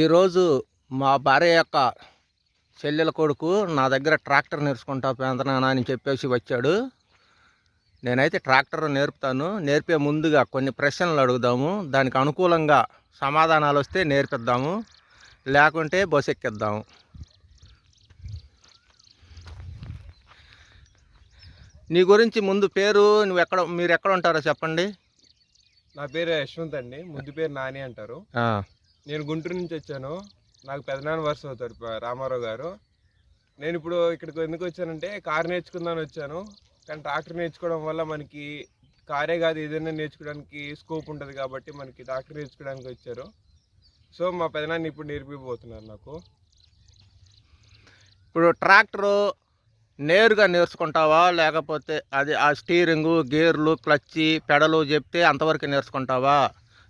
ఈరోజు మా భార్య యొక్క చెల్లెల కొడుకు నా దగ్గర ట్రాక్టర్ నేర్చుకుంటా పెందనాన్న అని చెప్పేసి వచ్చాడు. నేనైతే ట్రాక్టర్ నేర్పుతాను. నేర్పే ముందుగా కొన్ని ప్రశ్నలు అడుగుదాము. దానికి అనుకూలంగా సమాధానాలు వస్తే నేర్పిద్దాము, లేకుంటే బస్సు ఎక్కిద్దాము. నీ గురించి ముందు పేరు, మీరు ఎక్కడ ఉంటారో చెప్పండి. నా పేరు యశ్వంత్ అండి. ముద్దు పేరు నాని అంటారు. నేను గుంటూరు నుంచి వచ్చాను. నాకు పెదనాన్న వరుస అవుతారు రామారావు గారు. నేను ఇప్పుడు ఇక్కడికి ఎందుకు వచ్చానంటే కారు నేర్చుకుందామని వచ్చాను. కానీ ట్రాక్టర్ నేర్చుకోవడం వల్ల మనకి కారే కాదు ఏదైనా నేర్చుకోవడానికి స్కోప్ ఉంటుంది కాబట్టి మనకి ట్రాక్టర్ నేర్చుకోవడానికి వచ్చారు. సో మా పెదనాన్న ఇప్పుడు నేర్పిపోతున్నారు నాకు. ఇప్పుడు ట్రాక్టరు నేరుగా నేర్చుకుంటావా, లేకపోతే అది ఆ స్టీరింగు, గేర్లు, క్లచ్చి, పెడలు చెప్తే అంతవరకు నేర్చుకుంటావా,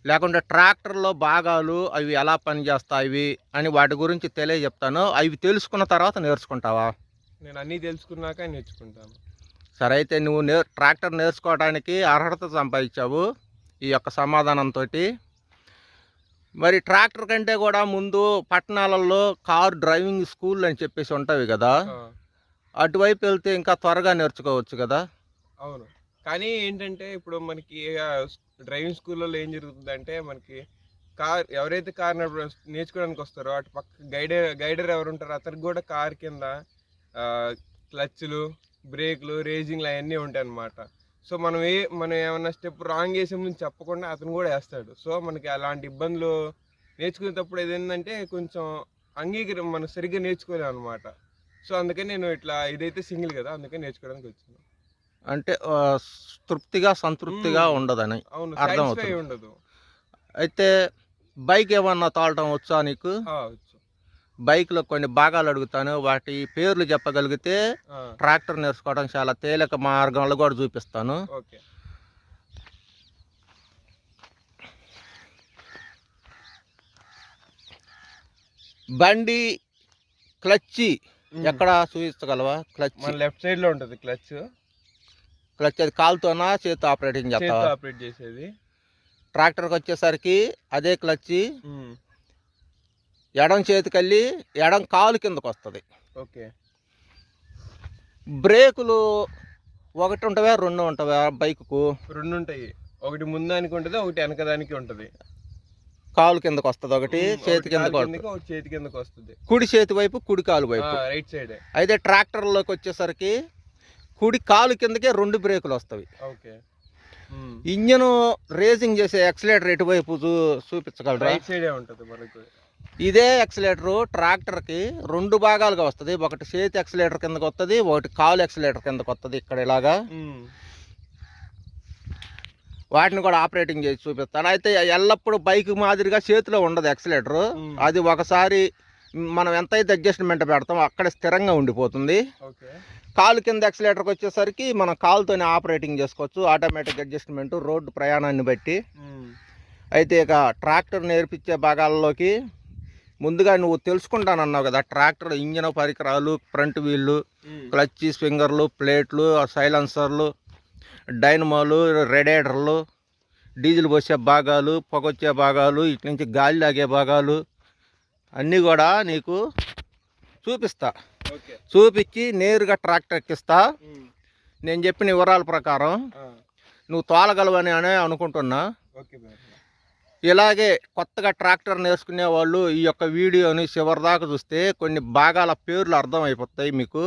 లేకుంటే ట్రాక్టర్లో భాగాలు అవి ఎలా పనిచేస్తాయి అని వాటి గురించి తెలియజెప్తాను. అవి తెలుసుకున్న తర్వాత నేర్చుకుంటావా? నేను అన్నీ తెలుసుకున్నాక నేర్చుకుంటాను. సరే, అయితే నువ్వు ట్రాక్టర్ నేర్చుకోవడానికి అర్హత సంపాదించావు ఈ యొక్క సమాధానంతో. మరి ట్రాక్టర్ కంటే కూడా ముందు పట్టణాలలో కార్ డ్రైవింగ్ స్కూల్ అని చెప్పేసి ఉంటాయి కదా, అటువైపు వెళ్తే ఇంకా త్వరగా నేర్చుకోవచ్చు కదా. అవును, కానీ ఏంటంటే ఇప్పుడు మనకి డ్రైవింగ్ స్కూల్లో ఏం జరుగుతుందంటే మనకి ఎవరైతే కార్ నేర్చుకోవడానికి వస్తారో అటు పక్క గైడర్ ఎవరు ఉంటారో అతనికి కూడా కార్ కింద క్లచ్లు, బ్రేక్లు, రేజింగ్లు అవన్నీ ఉంటాయి అన్నమాట. సో మనం ఏమన్నా స్టెప్ రాంగ్ చేసే ముందు చెప్పకుండా అతను కూడా వేస్తాడు. సో మనకి అలాంటి ఇబ్బందులు నేర్చుకునేటప్పుడు ఏదేంటంటే కొంచెం మనం సరిగ్గా నేర్చుకోలేము అనమాట. సో అందుకని నేను ఇదైతే సింగిల్ కదా, అందుకని నేర్చుకోవడానికి వచ్చాను. అంటే తృప్తిగా సంతృప్తిగా ఉండదని అర్థం అవుతుంది. ఉండదు. అయితే బైక్ ఏమన్నా తోలటం వచ్చా నీకు? బైక్లో కొన్ని భాగాలు అడుగుతాను, వాటి పేర్లు చెప్పగలిగితే ట్రాక్టర్ నేర్చుకోవడం చాలా తేలిక మార్గంలో కూడా చూపిస్తాను. బండి క్లచ్ ఎక్కడ చూపించగలవా? క్లచ్ లెఫ్ట్ సైడ్ లో ఉంటుంది. క్లచ్ అది కాలుతోనా చేతి ఆపరేటింగ్ చేసేది. ట్రాక్టర్కి వచ్చేసరికి అదే క్లచ్ ఎడం చేతికెళ్ళి ఎడం కాలు కిందకు వస్తుంది. ఓకే. బ్రేకులు ఒకటి ఉంటావా, రెండు ఉంటావా? బైక్కు రెండు ఉంటాయి. ఒకటి ముందానికి ఉంటుంది, ఒకటి వెనకదానికి ఉంటుంది. కాలు కిందకు వస్తుంది ఒకటి, చేతి కిందకు వస్తుంది. కుడి చేతి వైపు, కుడి కాలు వైపు, రైట్ సైడ్. అయితే ట్రాక్టర్లోకి వచ్చేసరికి కుడి కాలు కిందకే రెండు బ్రేకులు వస్తాయి. ఓకే. ఇంజన్ రేసింగ్ చేసే యాక్సిలేటర్ ఎటువైపు చూపించగలరా? రైట్ సైడే ఉంటుంది మనకు. ఇదే యాక్సిలేటరు ట్రాక్టర్కి రెండు భాగాలుగా వస్తుంది. ఒకటి చేతి యాక్సిలేటర్ కిందకు వస్తుంది, ఒకటి కాలు యాక్సిలేటర్ కిందకు వస్తుంది. ఇక్కడ ఇలాగా వాటిని కూడా ఆపరేటింగ్ చేసి చూపిస్తాను. అయితే ఎల్లప్పుడూ బైక్ మాదిరిగా చేతిలో ఉండదు యాక్సిలేటరు. అది ఒకసారి మనం ఎంతైతే అడ్జస్ట్మెంట్ పెడతామో అక్కడ స్థిరంగా ఉండిపోతుంది. కాలు కింద యాక్సిలేటర్కి వచ్చేసరికి మనం కాలుతోనే ఆపరేటింగ్ చేసుకోవచ్చు, ఆటోమేటిక్ అడ్జస్ట్మెంట్ రోడ్డు ప్రయాణాన్ని బట్టి. అయితే ఇక ట్రాక్టర్ నేర్పించే భాగాల్లోకి ముందుగా నువ్వు తెలుసుకుంటానన్నావు కదా, ట్రాక్టర్ ఇంజన్ పరికరాలు, ఫ్రంట్ వీళ్ళు, క్లచ్, స్వింగర్లు, ప్లేట్లు, సైలెన్సర్లు, డైనమోలు, రేడియేటర్లు, డీజిల్ పోసే భాగాలు, పొగొచ్చే భాగాలు, ఇటు నుంచి గాలి లాగే భాగాలు అన్నీ కూడా నీకు చూపిస్తా. చూపించి నేరుగా ట్రాక్టర్ ఎక్కిస్తా. నేను చెప్పిన వివరాల ప్రకారం నువ్వు తోలగలవని అనుకుంటున్నా. ఇలాగే కొత్తగా ట్రాక్టర్ నేర్చుకునే వాళ్ళు ఈ యొక్క వీడియోని చివరిదాకా చూస్తే కొన్ని భాగాల పేర్లు అర్థమైపోతాయి మీకు.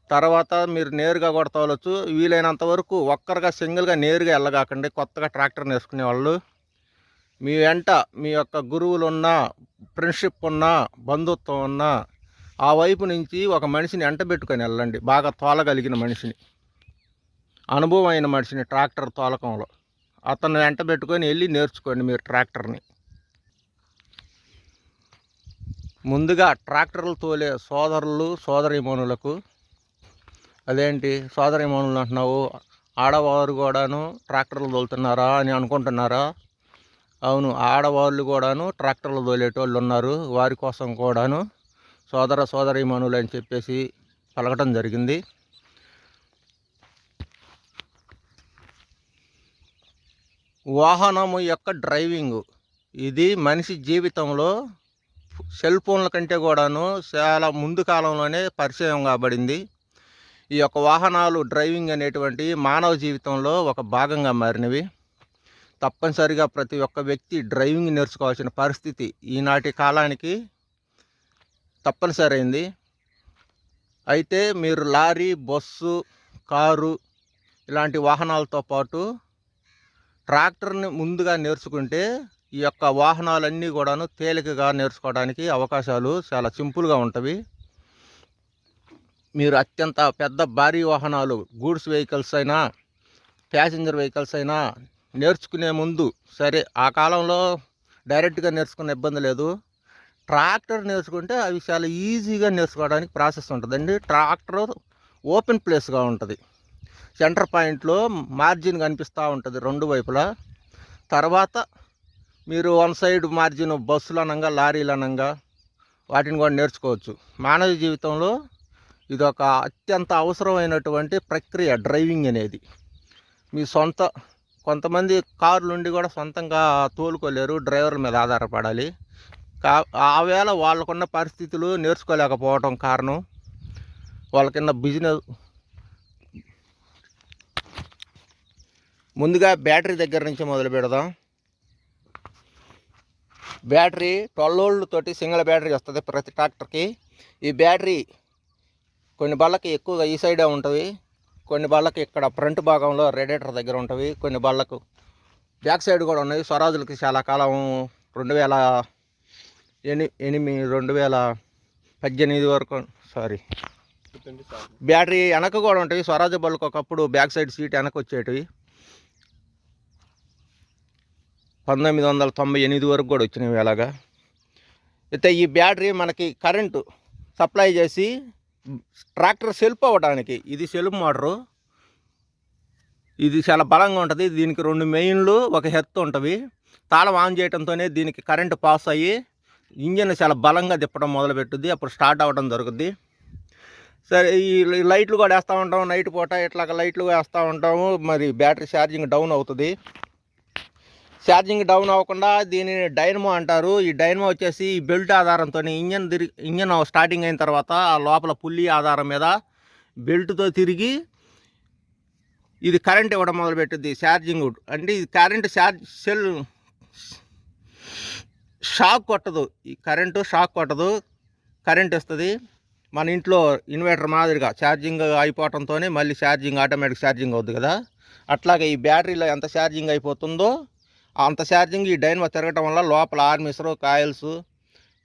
తర్వాత మీరు నేరుగా కూడా తోలవచ్చు. వీలైనంత వరకు ఒక్కరుగా సింగిల్గా నేరుగా వెళ్ళగాకండి. కొత్తగా ట్రాక్టర్ నేర్చుకునే వాళ్ళు మీ వెంట మీ యొక్క గురువులు ఉన్నా, ఫ్రెండ్షిప్ ఉన్నా, బంధుత్వం ఉన్నా ఆ వైపు నుంచి ఒక మనిషిని వెంటబెట్టుకొని వెళ్ళండి. బాగా తోలగలిగిన మనిషిని, అనుభవం అయిన మనిషిని ట్రాక్టర్ తోలకంలో అతను వెంటబెట్టుకొని వెళ్ళి నేర్చుకోండి మీరు ట్రాక్టర్ని. ముందుగా ట్రాక్టర్లు తోలే సోదరులు, సోదరీమణులకు, అదేంటి సోదరీమణులు అంటున్నావు, ఆడవారు కూడాను ట్రాక్టర్లు తోలుతున్నారా అని అనుకుంటున్నారా? అవును, ఆడవాళ్ళు కూడాను ట్రాక్టర్లు తోలేటోళ్ళు ఉన్నారు. వారి కోసం కూడాను సోదరీమణులు అని చెప్పేసి పలకటం జరిగింది. వాహనము యొక్క డ్రైవింగు ఇది మనిషి జీవితంలో సెల్ ఫోన్ల కంటే కూడాను చాలా ముందు కాలంలోనే పరిచయం కాబడింది. ఈ యొక్క వాహనాలు డ్రైవింగ్ అనేటువంటి మానవ జీవితంలో ఒక భాగంగా మారినవి. తప్పనిసరిగా ప్రతి ఒక్క వ్యక్తి డ్రైవింగ్ నేర్చుకోవాల్సిన పరిస్థితి ఈనాటి కాలానికి తప్పనిసరి అయింది. అయితే మీరు లారీ, బస్సు, కారు ఇలాంటి వాహనాలతో పాటు ట్రాక్టర్ని ముందుగా నేర్చుకుంటే ఈ యొక్క వాహనాలన్నీ కూడాను తేలికగా నేర్చుకోవడానికి అవకాశాలు చాలా సింపుల్గా ఉంటవి. మీరు అత్యంత పెద్ద భారీ వాహనాలు, గూడ్స్ వెహికల్స్ అయినా, ప్యాసింజర్ వెహికల్స్ అయినా నేర్చుకునే ముందు సరే ఆ కాలంలో డైరెక్ట్గా నేర్చుకునే ఇబ్బంది లేదు. ట్రాక్టర్ నేర్చుకుంటే అవి చాలా ఈజీగా నేర్చుకోవడానికి ప్రాసెస్ ఉంటుందండి. ట్రాక్టర్ ఓపెన్ ప్లేస్గా ఉంటుంది. సెంటర్ పాయింట్లో మార్జిన్ కనిపిస్తూ ఉంటుంది రెండు వైపులా. తర్వాత మీరు వన్ సైడ్ మార్జిన్ బస్సులు అనంగా, లారీలు అనంగా వాటిని కూడా నేర్చుకోవచ్చు. మానవ జీవితంలో ఇది ఒక అత్యంత అవసరమైనటువంటి ప్రక్రియ డ్రైవింగ్ అనేది. మీ సొంత కొంతమంది కార్లు ఉండి కూడా సొంతంగా తోలుకోలేరు, డ్రైవర్ల మీద ఆధారపడాలి. ఆవేళ వాళ్ళకున్న పరిస్థితులు నేర్చుకోలేకపోవడం కారణం వాళ్ళ కింద బిజినెస్. ముందుగా బ్యాటరీ దగ్గర నుంచి మొదలు పెడదాం. బ్యాటరీ 12 వోల్ట్ తోటి సింగిల్ బ్యాటరీ వస్తుంది ప్రతి ట్రాక్టర్కి. ఈ బ్యాటరీ కొన్ని బళ్ళకి ఎక్కువగా ఈ సైడే ఉంటుంది, కొన్ని బళ్ళకి ఇక్కడ ఫ్రంట్ భాగంలో రేడియేటర్ దగ్గర ఉంటుంది, కొన్ని బళ్ళకు బ్యాక్ సైడ్ కూడా ఉన్నాయి. స్వరాజులకి చాలా కాలం 2018 వరకు బ్యాటరీ వెనక కూడా ఉంటాయి. స్వరాజ బళ్ళకు ఒకప్పుడు బ్యాక్ సైడ్ సీట్ వెనక వచ్చేటివి. 1998 వరకు కూడా వచ్చినవి అలాగా. అయితే ఈ బ్యాటరీ మనకి కరెంటు సప్లై చేసి ట్రాక్టర్ సెల్ఫ్ అవ్వడానికి, ఇది సెల్ఫ్ మోటరు, ఇది చాలా బలంగా ఉంటుంది. దీనికి 2 మెయిన్లు, ఒక హెర్త్ ఉంటుంది. తాళం ఆన్ చేయడంతోనే దీనికి కరెంటు పాస్ అయ్యి ఇంజిన్ చాలా బలంగా తిప్పడం మొదలుపెట్టుద్ది. అప్పుడు స్టార్ట్ అవ్వడం జరుగుద్ది. సరే, ఈ లైట్లు కూడా వేస్తూ ఉంటాము నైట్ పూట, ఇట్లాగ లైట్లు వేస్తూ ఉంటాము. మరి బ్యాటరీ ఛార్జింగ్ డౌన్ అవుతుంది. ఛార్జింగ్ డౌన్ అవ్వకుండా దీనిని డైనమో అంటారు. ఈ డైనమో వచ్చేసి ఈ బెల్ట్ ఆధారంతో ఇంజన్ స్టార్టింగ్ అయిన తర్వాత ఆ లోపల పుల్లి ఆధారం మీద బెల్ట్తో తిరిగి ఇది కరెంట్ ఇవ్వడం మొదలుపెట్టుద్ది. ఛార్జింగ్ అంటే ఇది కరెంట్ షాక్ కొట్టదు. ఈ కరెంటు షాక్ కొట్టదు, కరెంట్ ఇస్తుంది. మన ఇంట్లో ఇన్వర్టర్ మాదిరిగా ఛార్జింగ్ అయిపోవడంతోనే మళ్ళీ ఆటోమేటిక్ ఛార్జింగ్ అవుద్ది కదా. అట్లాగే ఈ బ్యాటరీలో ఎంత ఛార్జింగ్ అయిపోతుందో అంత ఛార్జింగ్ ఈ డైనమో తిరగటం వల్ల లోపల ఆర్మిసరు, కాయిల్స్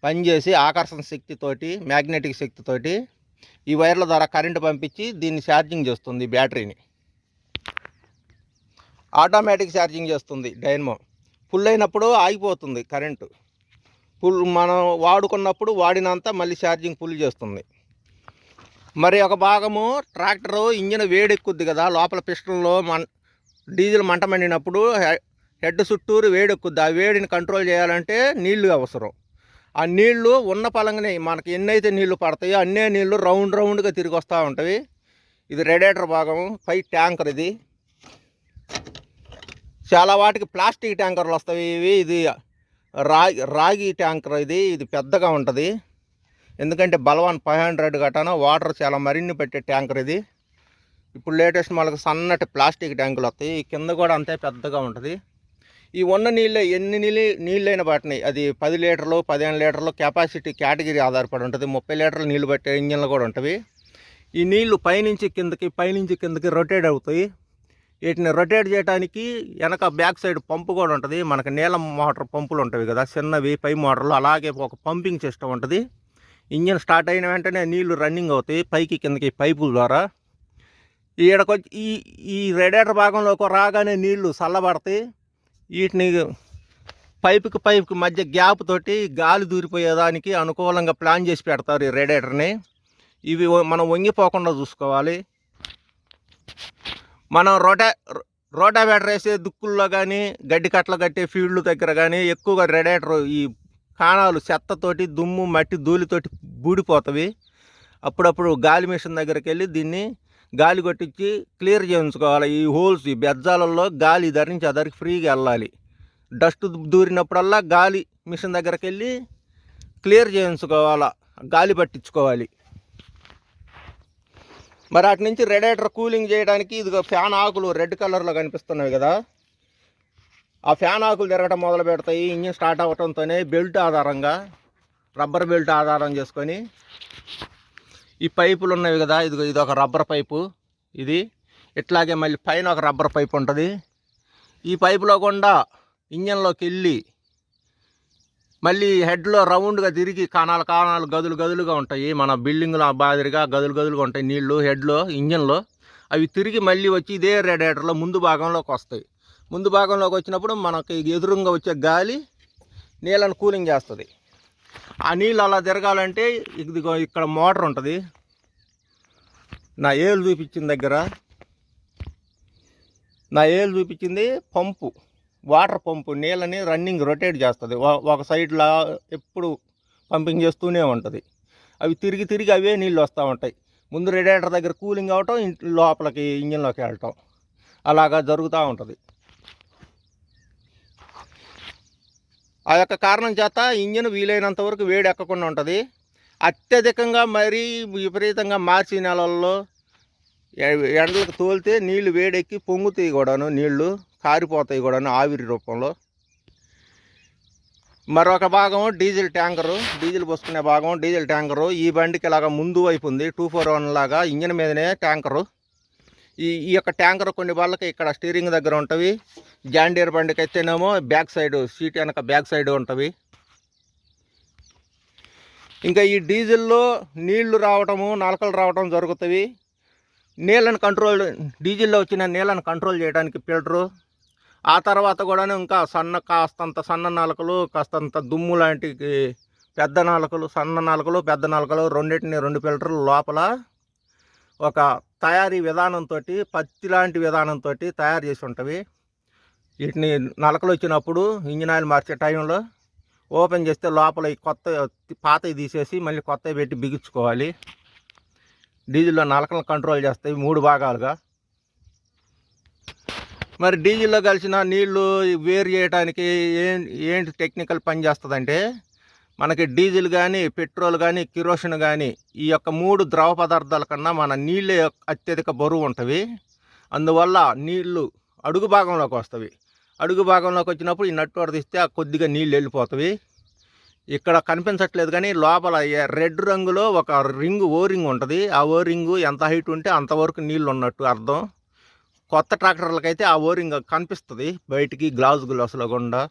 పనిచేసి ఆకర్షణ శక్తితోటి, మ్యాగ్నెటిక్ శక్తితోటి ఈ వైర్ల ద్వారా కరెంటు పంపించి దీన్ని ఛార్జింగ్ చేస్తుంది. బ్యాటరీని ఆటోమేటిక్ ఛార్జింగ్ చేస్తుంది డైనమో. ఫుల్ అయినప్పుడు ఆగిపోతుంది కరెంటు. మనం వాడుకున్నప్పుడు వాడినంత మళ్ళీ ఛార్జింగ్ ఫుల్ చేస్తుంది. మరి ఒక భాగము ట్రాక్టరు ఇంజిన్ వేడెక్కుద్ది కదా, లోపల పిస్టన్లో డీజిల్ మంట మండినప్పుడు హెడ్ చుట్టూరు వేడెక్కుద్ది. ఆ వేడిని కంట్రోల్ చేయాలంటే నీళ్లు అవసరం. ఆ నీళ్లు ఉన్న పలంగానే మనకి ఎన్నైతే నీళ్లు పడతాయో అన్నే నీళ్లు రౌండ్గా తిరిగి వస్తూ ఉంటాయి. ఇది రేడియేటర్ భాగం, పై ట్యాంకర్. ఇది చాలా వాటికి ప్లాస్టిక్ ట్యాంకర్లు వస్తాయి. ఇది రాగి ట్యాంకర్. ఇది పెద్దగా ఉంటుంది. ఎందుకంటే బలవాన్ 500 గటాన వాటర్ చాలా మరిన్ని పెట్టే ట్యాంకర్ ఇది. ఇప్పుడు లేటెస్ట్ మనకు సన్నటి ప్లాస్టిక్ ట్యాంకులు వస్తాయి. కింద కూడా అంతే పెద్దగా ఉంటుంది. ఈ ఉన్న నీళ్ళే ఎన్ని నీళ్ళైనా పట్టినాయి. అది 10 లీటర్లు, 15 లీటర్లు కెపాసిటీ కేటగిరీ ఆధారపడి ఉంటుంది. 30 లీటర్లు నీళ్ళు పట్టే ఇంజన్లు కూడా ఉంటాయి. ఈ నీళ్లు పైనుంచి కిందకి రొటేట్ అవుతాయి. వీటిని రొటేట్ చేయడానికి వెనక బ్యాక్ సైడ్ పంపు కూడా ఉంటుంది. మనకు నీలం మోటార్ పంపులు ఉంటాయి కదా చిన్నవి, పై మోటార్లు. అలాగే ఒక పంపింగ్ సిస్టమ్ ఉంటుంది. ఇంజన్ స్టార్ట్ అయిన వెంటనే నీళ్లు రన్నింగ్ అవుతాయి పైకి కిందకి పైపుల ద్వారా. ఈడకొచ్చి ఈ రేడియేటర్ భాగంలోకి రాగానే నీళ్లు చల్లబడతాయి. వీటిని పైపుకి మధ్య గ్యాప్ తోటి గాలి దూరిపోయేదానికి అనుకూలంగా ప్లాన్ చేసి పెడతారు ఈ రేడియేటర్ని. ఇవి మనం వంగిపోకుండా చూసుకోవాలి. మనం రోటావేటర్ వేసే దుక్కుల్లో కానీ, గడ్డి కట్టలు కట్టే ఫీల్డ్ల దగ్గర కానీ ఎక్కువగా రేడియేటర్ ఈ కాణాలు చెత్తతోటి, దుమ్ము, మట్టి, ధూళితోటి బూడిపోతవి. అప్పుడప్పుడు గాలి మిషన్ దగ్గరికి వెళ్ళి దీన్ని గాలి కొట్టించి క్లియర్ చేయించుకోవాలి. ఈ హోల్స్, ఈ బెజ్జాలలో గాలి ధరించి అదరికి ఫ్రీగా వెళ్ళాలి. డస్ట్ దూరినప్పుడల్లా గాలి మిషన్ దగ్గరికి వెళ్ళి క్లియర్ చేయించుకోవాలా, గాలి పట్టించుకోవాలి. మరి అటు నుంచి రేడియేటర్ కూలింగ్ చేయడానికి ఇదిగో ఫ్యాన్ ఆకులు రెడ్ కలర్లో కనిపిస్తున్నాయి కదా, ఆ ఫ్యాన్ ఆకులు తిరగటం మొదలు పెడతాయి. ఇంజిన్ స్టార్ట్ అవ్వడంతోనే బెల్ట్ ఆధారంగా, రబ్బర్ బెల్ట్ ఆధారం చేసుకొని ఈ పైపులు ఉన్నవి కదా, ఇదిగో ఇది ఒక రబ్బర్ పైపు, ఇది ఇట్లాగే మళ్ళీ పైన ఒక రబ్బర్ పైపు ఉంటుంది. ఈ పైపులో గుండా ఇంజన్లోకి వెళ్ళి మళ్ళీ హెడ్లో రౌండ్గా తిరిగి కాణాలు గదులుగా ఉంటాయి. మన బిల్డింగ్లో మాదిరిగా గదులుగా ఉంటాయి నీళ్లు హెడ్లో, ఇంజన్లో. అవి తిరిగి మళ్ళీ వచ్చి ఇదే రేడియేటర్లో ముందు భాగంలోకి వస్తాయి. ముందు భాగంలోకి వచ్చినప్పుడు మనకి ఎదురుగా వచ్చే గాలి నీళ్ళను కూలింగ్ చేస్తుంది. ఆ నీళ్ళు అలా తిరగాలంటే ఇదిగో ఇక్కడ మోటార్ ఉంటుంది. నా ఏలు చూపించింది పంపు, వాటర్ పంపు నీళ్ళని రన్నింగ్ రొటేట్ చేస్తుంది. ఒక సైడ్లో ఎప్పుడు పంపింగ్ చేస్తూనే ఉంటుంది. అవి తిరిగి అవే నీళ్ళు వస్తూ ఉంటాయి. ముందు రేడియేటర్ దగ్గర కూలింగ్ అవటం, లోపలికి ఇంజన్లోకి వెళ్ళటం, అలాగా జరుగుతూ ఉంటుంది. ఆ యొక్క కారణం చేత ఇంజన్ వీలైనంత వరకు వేడి ఎక్కకుండా ఉంటుంది. అత్యధికంగా మరీ విపరీతంగా మార్చి నెలల్లో ఎండలకు తోలితే నీళ్లు వేడెక్కి పొంగుతాయి కూడాను, నీళ్లు కారిపోతాయి కూడాను ఆవిరి రూపంలో. మరొక భాగం డీజిల్ ట్యాంకరు, డీజిల్ పోసుకునే భాగం డీజిల్ ట్యాంకరు. ఈ బండికి ఇలాగా ముందు వైపు ఉంది, 241 లాగా ఇంజన్ మీదనే ట్యాంకరు. ఈ యొక్క ట్యాంకర్ కొన్ని వాళ్ళకి ఇక్కడ స్టీరింగ్ దగ్గర ఉంటవి. జాండీర్ బండికి అయితేనేమో బ్యాక్ సైడ్ సీట్ వెనక బ్యాక్ సైడ్ ఉంటవి. ఇంకా ఈ డీజిల్లో నీళ్లు రావటము, నలకలు రావటం జరుగుతాయి. నీళ్ళను కంట్రోల్, డీజిల్లో వచ్చిన నీళ్ళను కంట్రోల్ చేయడానికి ఫిల్టరు, ఆ తర్వాత కూడాను ఇంకా కాస్తంత సన్న నలకలు, కాస్తంత దుమ్ము లాంటి పెద్ద నలకలు, సన్న నలకలు, పెద్ద నలకలు రెండింటిని 2 ఫిల్టర్లు లోపల ఒక తయారీ విధానంతో, పత్తి లాంటి విధానంతో తయారు చేసి ఉంటవి. వీటిని నలకలు వచ్చినప్పుడు ఇంజిన్ ఆయిల్ మార్చే టైంలో ఓపెన్ చేస్తే లోపల ఈ పాతవి తీసేసి మళ్ళీ కొత్తవి పెట్టి బిగించుకోవాలి. డీజిల్లో నలకలను కంట్రోల్ చేస్తాయి 3 భాగాలుగా. మరి డీజిల్లో కలిసిన నీళ్లు వేరు చేయడానికి ఏంటి టెక్నికల్ పని చేస్తుందంటే, మనకి డీజిల్ కానీ, పెట్రోల్ కానీ, కిరోసిన్ కానీ ఈ యొక్క 3 ద్రవ పదార్థాల కన్నా మన నీళ్ళే అత్యధిక బరువు ఉంటవి. అందువల్ల నీళ్లు అడుగు భాగంలోకి వస్తవి. అడుగు భాగంలోకి వచ్చినప్పుడు ఈ నట్టు తీస్తే ఆ కొద్దిగా నీళ్ళు వెళ్ళిపోతవి. ఇక్కడ కనిపించట్లేదు కానీ లోపల రెడ్ రంగులో ఒక రింగు, ఓ రింగ్ ఉంటుంది. ఆ ఓ రింగు ఎంత హైట్ ఉంటే అంతవరకు నీళ్ళు ఉన్నట్టు అర్థం. కొత్త ట్రాక్టర్లకైతే ఆ ఓ రింగ్ కనిపిస్తుంది బయటికి గ్లాసులో గుండా.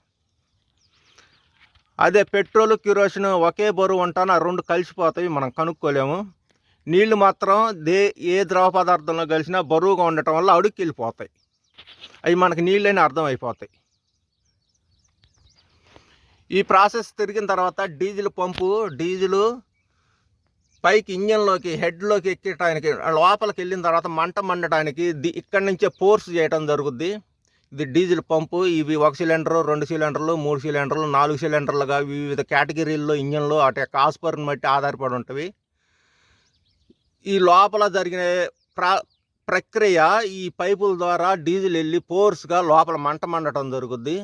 అదే పెట్రోల్, కిరోసిన్ ఒకే బరువు ఉంటాను, ఆ 2 కలిసిపోతాయి, మనం కనుక్కోలేము. నీళ్లు మాత్రం ఏ ద్రవ పదార్థంలో కలిసినా బరువుగా ఉండటం వల్ల అడుగుకి వెళ్ళిపోతాయి. అవి మనకి నీళ్ళని అర్థం అయిపోతాయి. ఈ ప్రాసెస్ తిరిగిన తర్వాత డీజిల్ పంపు, డీజిల్ పైకి ఇంజన్లోకి హెడ్లోకి ఎక్కడానికి, లోపలికి వెళ్ళిన తర్వాత మంట మండటానికి ఇక్కడి నుంచే ఫోర్స్ చేయడం జరుగుద్ది. ఇది డీజిల్ పంపు. ఇవి 1 సిలిండరు, 2 సిలిండర్లు, 3 సిలిండర్లు, 4 సిలిండర్లుగా వివిధ కేటగిరీల్లో ఇంజన్లు అటు యొక్క ఆస్పర్ని బట్టి ఆధారపడి ఉంటవి. ఈ లోపల జరిగిన ప్రక్రియ ఈ పైపుల ద్వారా డీజిల్ వెళ్ళి ఫోర్స్గా లోపల మంట మండటం జరుగుద్ది.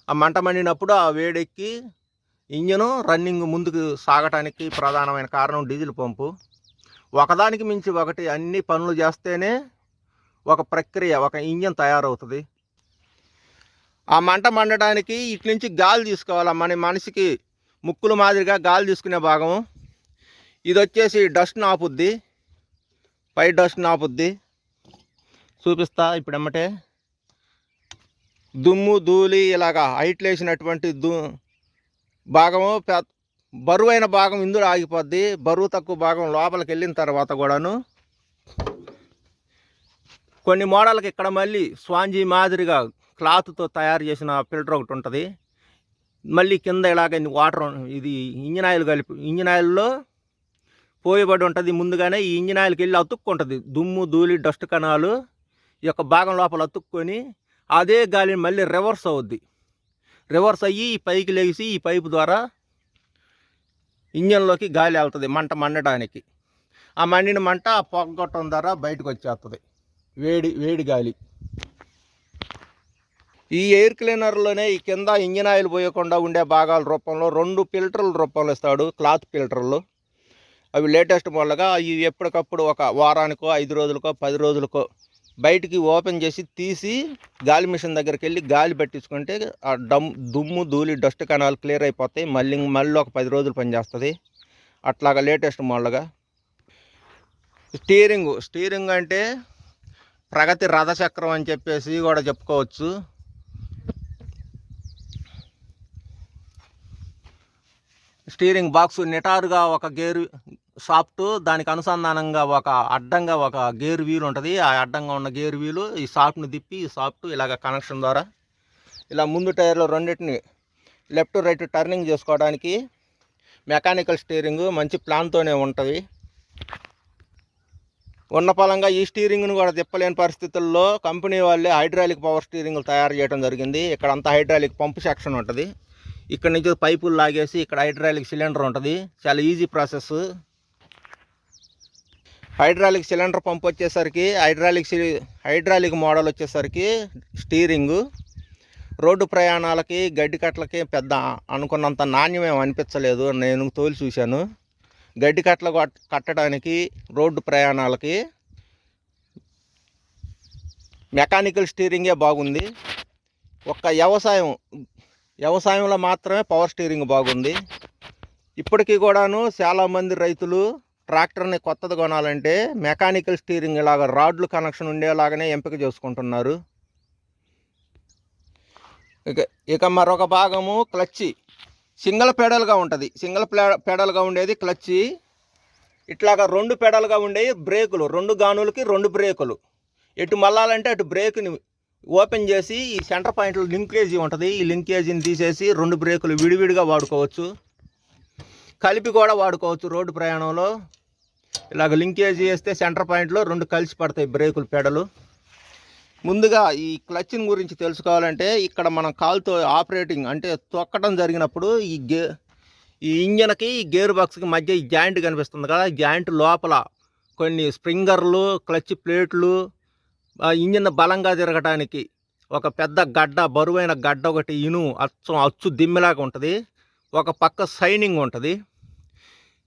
ఆ మంట మండినప్పుడు ఆ వేడెక్కి ఇంజను రన్నింగ్ ముందుకు సాగటానికి ప్రధానమైన కారణం డీజిల్ పంపు. ఒకదానికి మించి ఒకటి అన్ని పనులు చేస్తేనే ఒక ప్రక్రియ, ఒక ఇంజన్ తయారవుతుంది. ఆ మంట మండటానికి ఇటు నుంచి గాలి తీసుకోవాలి. మన మనిషికి ముక్కుల మాదిరిగా గాలి తీసుకునే భాగం ఇది వచ్చేసి డస్ట్ని ఆపుద్ది, పై డస్ట్ని ఆపుద్ది. చూపిస్తా ఇప్పుడు ఎమ్మటే. దుమ్ము, ధూళి ఇలాగా హైట్లు వేసినటువంటి భాగము, బరువైన భాగం ఇందులో ఆగిపోద్ది. బరువు తక్కువ భాగం లోపలికి వెళ్ళిన తర్వాత కూడాను కొన్ని మోడల్కి ఇక్కడ మళ్ళీ స్వాంజీ మాదిరిగా క్లాత్తో తయారు చేసిన ఫిల్టర్ ఒకటి ఉంటుంది. మళ్ళీ కింద ఇలాగ వాటర్, ఇది ఇంజిన్ ఆయిల్ కలిపి ఇంజిన్ ఆయిల్లో పోయబడి ఉంటుంది. ముందుగానే ఈ ఇంజిన్ ఆయిల్కి వెళ్ళి అతుక్కుంటుంది. దుమ్ము, ధూళి, డస్ట్ కణాలు ఈ యొక్క భాగం లోపల అతుక్కొని అదే గాలిని మళ్ళీ రివర్స్ అవుద్ది. రివర్స్ అయ్యి పైకి లేచి ఈ పైపు ద్వారా ఇంజన్లోకి గాలి వెళ్తుంది మంట మండటానికి. ఆ మండిన మంట ఆ పొగొట్టడం ద్వారా బయటకు వచ్చేస్తుంది వేడి గాలి. ఈ ఎయిర్ క్లీనర్లోనే ఈ కింద ఇంజిన్ ఆయిల్ పోయకుండా ఉండే భాగాల రూపంలో 2 ఫిల్టర్ల రూపంలో ఇస్తాడు, క్లాత్ ఫిల్టర్లు. అవి లేటెస్ట్ మోడల్గా. ఇవి ఎప్పటికప్పుడు ఒక వారానికో 5 రోజులకో 10 రోజులకో బయటికి ఓపెన్ చేసి తీసి గాలి మిషన్ దగ్గరికి వెళ్ళి గాలి పట్టించుకుంటే ఆ దుమ్ము ధూళి డస్ట్ కణాలు క్లియర్ అయిపోతాయి. మళ్ళీ ఒక 10 రోజులు పనిచేస్తుంది. అట్లాగా లేటెస్ట్ మోడల్గా. స్టీరింగ్ అంటే ప్రగతి రథచక్రం అని చెప్పేసి కూడా చెప్పుకోవచ్చు. స్టీరింగ్ బాక్స్ నిటారుగా ఒక గేర్ సాఫ్ట్, దానికి అనుసంధానంగా అడ్డంగా ఒక గేర్ వీల్ ఉంటుంది. ఆ అడ్డంగా ఉన్న గేర్ వీలు ఈ సాఫ్ట్ని తిప్పి ఈ సాఫ్ట్ ఇలాగ కనెక్షన్ ద్వారా ఇలా ముందు టైర్లో రెండింటిని లెఫ్ట్ రైట్ టర్నింగ్ చేసుకోవడానికి మెకానికల్ స్టీరింగ్ మంచి ప్లాన్తోనే ఉంటుంది. ఉన్న పలంగా ఈ స్టీరింగ్ను కూడా తిప్పలేని పరిస్థితుల్లో కంపెనీ వాళ్ళే హైడ్రాలిక్ పవర్ స్టీరింగ్లు తయారు చేయడం జరిగింది. ఇక్కడ అంతా హైడ్రాలిక్ పంపు సెక్షన్ ఉంటుంది. ఇక్కడ నుంచి పైపులు లాగేసి ఇక్కడ హైడ్రాలిక్ సిలిండర్ ఉంటుంది. చాలా easy process. Hydraulic cylinder pump వచ్చేసరికి హైడ్రాలిక్ మోడల్ వచ్చేసరికి స్టీరింగు రోడ్డు ప్రయాణాలకి గడ్డి కట్టలకి పెద్ద అనుకున్నంత నాణ్యమేం అనిపించలేదు. నేను తోలి చూశాను. గడ్డి కట్టలు కట్టడానికి రోడ్డు ప్రయాణాలకి మెకానికల్ స్టీరింగే బాగుంది. ఒక్క వ్యవసాయంలో మాత్రమే పవర్ స్టీరింగ్ బాగుంది. ఇప్పటికీ కూడాను చాలామంది రైతులు ట్రాక్టర్ని కొత్తది కొనాలంటే మెకానికల్ స్టీరింగ్ ఇలాగ రాడ్లు కనెక్షన్ ఉండేలాగానే ఎంపిక చేసుకుంటున్నారు. ఇక మరొక భాగము క్లచ్చి. సింగిల్ పెడల్గా ఉంటుంది. పెడల్గా ఉండేది క్లచ్చి. ఇట్లాగా 2 పెడల్గా ఉండేవి బ్రేకులు. 2 గానులకి 2 బ్రేకులు. ఎటు మళ్ళాలంటే అటు బ్రేకుని ఓపెన్ చేసి ఈ సెంటర్ పాయింట్లో లింకేజీ ఉంటుంది. ఈ లింకేజీని తీసేసి 2 బ్రేకులు విడివిడిగా వాడుకోవచ్చు, కలిపి కూడా వాడుకోవచ్చు. రోడ్డు ప్రయాణంలో ఇలాగ లింకేజీ వేస్తే సెంటర్ పాయింట్లో 2 కలిసి పడతాయి బ్రేకులు పెడలు. ముందుగా ఈ క్లచ్ని గురించి తెలుసుకోవాలంటే ఇక్కడ మనం కాలుతో ఆపరేటింగ్ అంటే తొక్కడం జరిగినప్పుడు ఈ ఇంజన్కి ఈ గేర్ బాక్స్కి మధ్య ఈ జాయింట్ కనిపిస్తుంది కదా, ఈ జాయింట్ లోపల కొన్ని స్ప్రింగర్లు, క్లచ్ ప్లేట్లు, ఇంజిన్ బలంగా తిరగటానికి ఒక పెద్ద గడ్డ, బరువైన గడ్డ ఒకటి అచ్చు దిమ్మెలాగా ఉంటుంది. ఒక పక్క షైనింగ్ ఉంటుంది.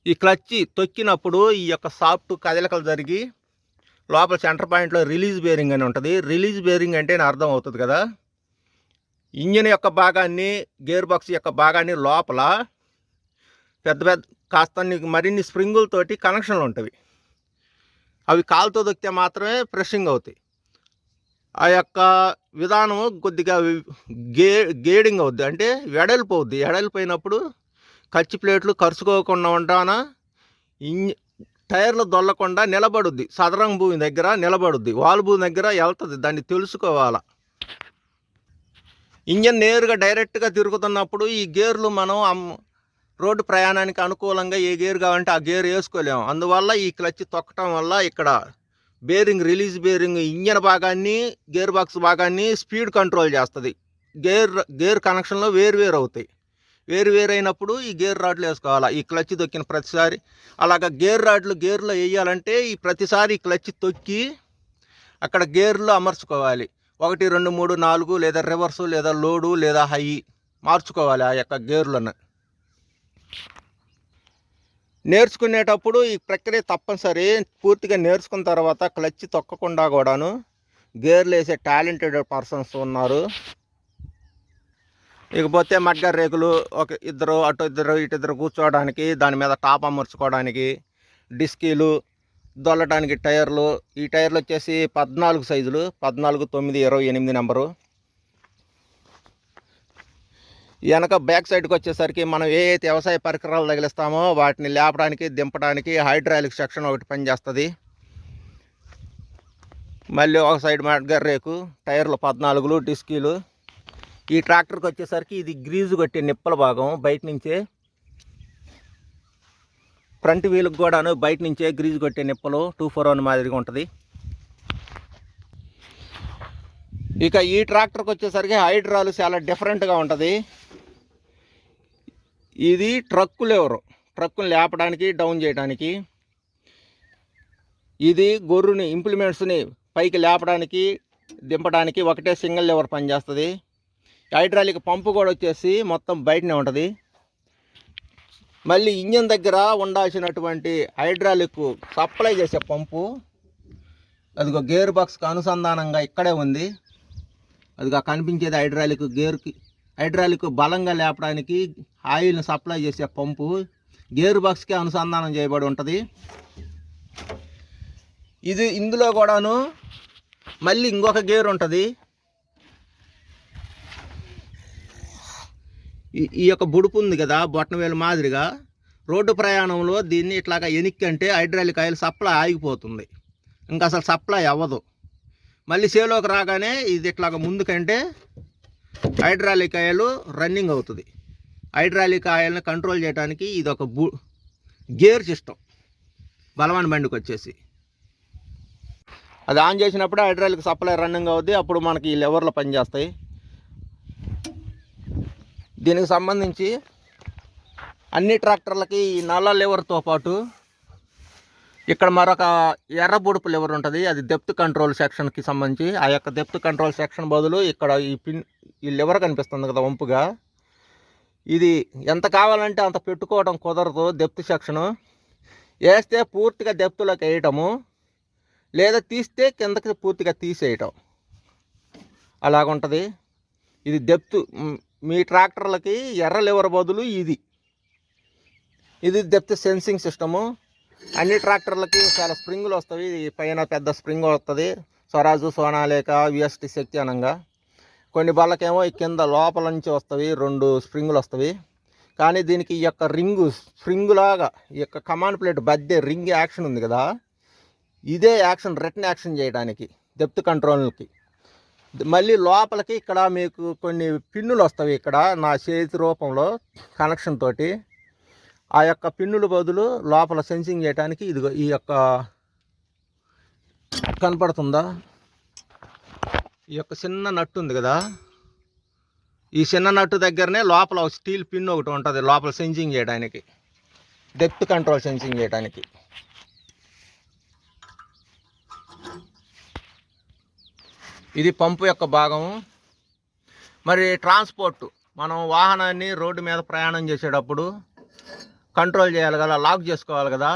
ఈ క్లచ్ తొక్కినప్పుడు ఈ యొక్క సాఫ్ట్ కదలికలు జరిగి లోపల సెంటర్ పాయింట్లో రిలీజ్ బేరింగ్ అని ఉంటుంది. రిలీజ్ బేరింగ్ అంటే అర్థం అవుతుంది కదా, ఇంజిన్ యొక్క భాగాన్ని గేర్ బాక్స్ యొక్క భాగాన్ని లోపల పెద్ద కాస్త మరిన్ని స్ప్రింగులతోటి కనెక్షన్లు ఉంటాయి. అవి కాలుతో దొక్కితే మాత్రమే ప్రెషింగ్ అవుతాయి. ఆ యొక్క విధానం కొద్దిగా గేడింగ్ అవుద్ది, అంటే వెడల్పు అవుద్ది. వెడల్పోయినప్పుడు కచ్చి ప్లేట్లు కరుచుకోకుండా ఉంటానా టైర్లు దొల్లకుండా నిలబడుద్ది. సదరం భూమి దగ్గర నిలబడుద్ది, వాల్ భూమి దగ్గర వెళ్తుంది. దాన్ని తెలుసుకోవాలా. ఇంజన్ నేరుగా డైరెక్ట్గా తిరుగుతున్నప్పుడు ఈ గేర్లు మనం రోడ్డు ప్రయాణానికి అనుకూలంగా ఏ గేర్ కావాలంటే ఆ గేర్ వేసుకోలేము. అందువల్ల ఈ క్లచ్ తొక్కటం వల్ల ఇక్కడ రిలీజ్ బేరింగ్ ఇంజన్ భాగాన్ని గేర్ బాక్స్ భాగాన్ని స్పీడ్ కంట్రోల్ చేస్తుంది. గేర్ కనెక్షన్లో వేరు అవుతాయి. వేరు అయినప్పుడు ఈ గేర్ రాడ్లు వేసుకోవాలి. ఈ క్లచ్ తొక్కిన ప్రతిసారి అలాగ గేర్లో వేయాలంటే ఈ ప్రతిసారి ఈ క్లచ్ తొక్కి అక్కడ గేర్లో అమర్చుకోవాలి. 1, 2, 3, 4 లేదా రివర్సు లేదా లోడు లేదా హై మార్చుకోవాలి ఆ యొక్క గేర్లను. నేర్చుకునేటప్పుడు ఈ ప్రక్రియ తప్పనిసరి. పూర్తిగా నేర్చుకున్న తర్వాత క్లచ్ తొక్కకుండా కూడాను గేర్లు వేసే టాలెంటెడ్ పర్సన్స్ ఉన్నారు. ఇకపోతే మడ్గర్ రేకులు, ఒక ఇద్దరు ఇటు కూర్చోవడానికి, దాని మీద టాప్ అమర్చుకోవడానికి, డిస్కీలు, దొల్లటానికి టైర్లు. ఈ టైర్లు వచ్చేసి 14 సైజులు, 14, 9, 28 నెంబరు. వెనక బ్యాక్ సైడ్కి వచ్చేసరికి మనం ఏ అయితే వ్యవసాయ పరికరాలు తగిలిస్తామో వాటిని లేపడానికి దింపడానికి హైడ్రాలిక్ సెక్షన్ ఒకటి పనిచేస్తుంది. మళ్ళీ ఒక సైడ్ మడ్గర్ రేకు, టైర్లు 14 డిస్కీలు. ఈ ట్రాక్టర్కి వచ్చేసరికి ఇది గ్రీజు కొట్టే నిప్పల భాగం. బయట నుంచే ఫ్రంట్ వీల్కి కూడాను బయట నుంచే గ్రీజు కొట్టే నిప్పలు 241 మాదిరిగా ఉంటుంది. ఇక ఈ ట్రాక్టర్కి వచ్చేసరికి హైడ్రాలు చాలా డిఫరెంట్గా ఉంటుంది. ఇది ట్రక్కులు లేపడానికి డౌన్ చేయడానికి. ఇది గొర్రుని ఇంప్లిమెంట్స్ని పైకి లేపడానికి దింపడానికి ఒకటే సింగిల్ లెవర్ పనిచేస్తుంది. హైడ్రాలిక్ పంపు కూడా వచ్చేసి మొత్తం బయటనే ఉంటుంది. మళ్ళీ ఇంజన్ దగ్గర ఉండాల్సినటువంటి హైడ్రాలిక్ సప్లై చేసే పంపు అదిగో గేర్ బాక్స్కి అనుసంధానంగా ఇక్కడే ఉంది. అదిగో కనిపించేది హైడ్రాలిక్ బలంగా లేపడానికి ఆయిల్ని సప్లై చేసే పంపు గేర్ బాక్స్కి అనుసంధానం చేయబడి ఉంటుంది. ఇందులో కూడాను మళ్ళీ ఇంకొక గేర్ ఉంటుంది. ఈ యొక్క బుడుపు ఉంది కదా బొట్టనవేలు మాదిరిగా, రోడ్డు ప్రయాణంలో దీన్ని ఇట్లాగా ఎనిక్కంటే హైడ్రాలిక్ ఆయిల్ సప్లై ఆగిపోతుంది, ఇంకా అసలు సప్లై అవ్వదు. మళ్ళీ సేలోకి రాగానే ఇది ఇట్లాగా ముందుకంటే హైడ్రాలిక్ ఆయిల్ రన్నింగ్ అవుతుంది. హైడ్రాలిక్ ఆయిల్ని కంట్రోల్ చేయడానికి ఇది ఒక గేర్ సిస్టమ్ బలవాన్ బండికి వచ్చేసి. అది ఆన్ చేసినప్పుడు హైడ్రాలిక్ సప్లై రన్నింగ్ అవుద్ది, అప్పుడు మనకి ఈ లెవర్లు పనిచేస్తాయి. దీనికి సంబంధించి అన్ని ట్రాక్టర్లకి ఈ నల్ల లెవర్తో పాటు ఇక్కడ మరొక ఎర్ర బుడుపు లెవర్ ఉంటుంది. అది డెప్త్ కంట్రోల్ సెక్షన్కి సంబంధించి. ఆ యొక్క డెప్త్ కంట్రోల్ సెక్షన్ బదులు ఇక్కడ ఈ లెవర్ కనిపిస్తుంది కదా వంపుగా, ఇది ఎంత కావాలంటే అంత పెట్టుకోవడం కుదరదు. డెప్త్ సెక్షను వేస్తే పూర్తిగా డెప్త్లోకి వేయటము, లేదా తీస్తే కిందకి పూర్తిగా తీసేయటం, అలాగుంటుంది. ఇది డెప్త్. మీ ట్రాక్టర్లకి ఎర్ర లెవర్ బదులు ఇది డెప్త్ సెన్సింగ్ సిస్టము. అన్ని ట్రాక్టర్లకి చాలా స్ప్రింగులు వస్తాయి. పైన పెద్ద స్ప్రింగ్ వస్తుంది, స్వరాజు, సోనాలేక, విఎస్టీ శక్తి అనంగా. కొన్ని బళ్ళకేమో ఈ కింద లోపల నుంచి వస్తాయి, 2 స్ప్రింగులు వస్తాయి. కానీ దీనికి ఈ యొక్క స్ప్రింగులాగా ఈ యొక్క కమాండ్ ప్లేట్ బద్దే రింగ్ యాక్షన్ ఉంది కదా, ఇదే యాక్షన్ రిటర్న్ యాక్షన్ చేయడానికి డెప్త్ కంట్రోల్కి. మళ్ళీ లోపలికి ఇక్కడ మీకు కొన్ని పిన్నులు వస్తాయి. ఇక్కడ నా చేతి రూపంలో కనెక్షన్ తోటి ఆ యొక్క పిన్నుల బదులు లోపల సెన్సింగ్ చేయడానికి ఇదిగో ఈ యొక్క కనపడుతుందా, ఈ యొక్క చిన్న నట్టు ఉంది కదా, ఈ చిన్న నట్టు దగ్గరనే లోపల స్టీల్ పిన్ ఒకటి ఉంటుంది లోపల సెన్సింగ్ చేయడానికి, డెప్త్ కంట్రోల్ సెన్సింగ్ చేయడానికి. ఇది పంపు యొక్క భాగము. మరి ట్రాన్స్పోర్ట్, మనం వాహనాన్ని రోడ్డు మీద ప్రయాణం చేసేటప్పుడు కంట్రోల్ చేయాలి కదా, లాక్ చేసుకోవాలి కదా.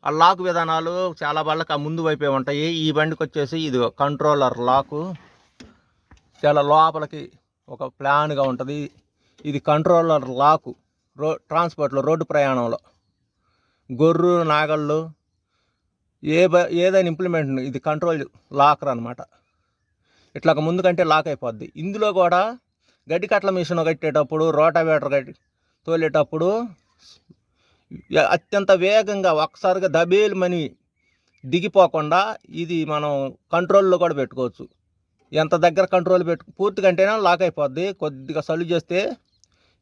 ఆ లాక్ విధానాలు చాలా బళ్ళకి ఆ ముందు వైపే ఉంటాయి. ఈ బండికి వచ్చేసి ఇది కంట్రోలర్ లాకు చాలా లోపలికి ఒక ప్లాన్గా ఉంటుంది. ఇది కంట్రోలర్ లాకు ట్రాన్స్పోర్ట్లో రోడ్డు ప్రయాణంలో గొర్రు నాగళ్ళు ఏదైనా ఇంప్లిమెంట్ ఇది కంట్రోల్ లాకర్ అనమాట. ఇట్లాగ ముందు కంటే లాక్ అయిపోద్ది. ఇందులో కూడా గడ్డి కట్టల మిషన్ కట్టేటప్పుడు, రోటావేటర్ తోలేటప్పుడు అత్యంత వేగంగా ఒక్కసారిగా దబేలుమని దిగిపోకుండా ఇది మనం కంట్రోల్లో కూడా పెట్టుకోవచ్చు. ఎంత దగ్గర కంట్రోల్ పూర్తిగా అంటేనే లాక్ అయిపోద్ది. కొద్దిగా సలు చేస్తే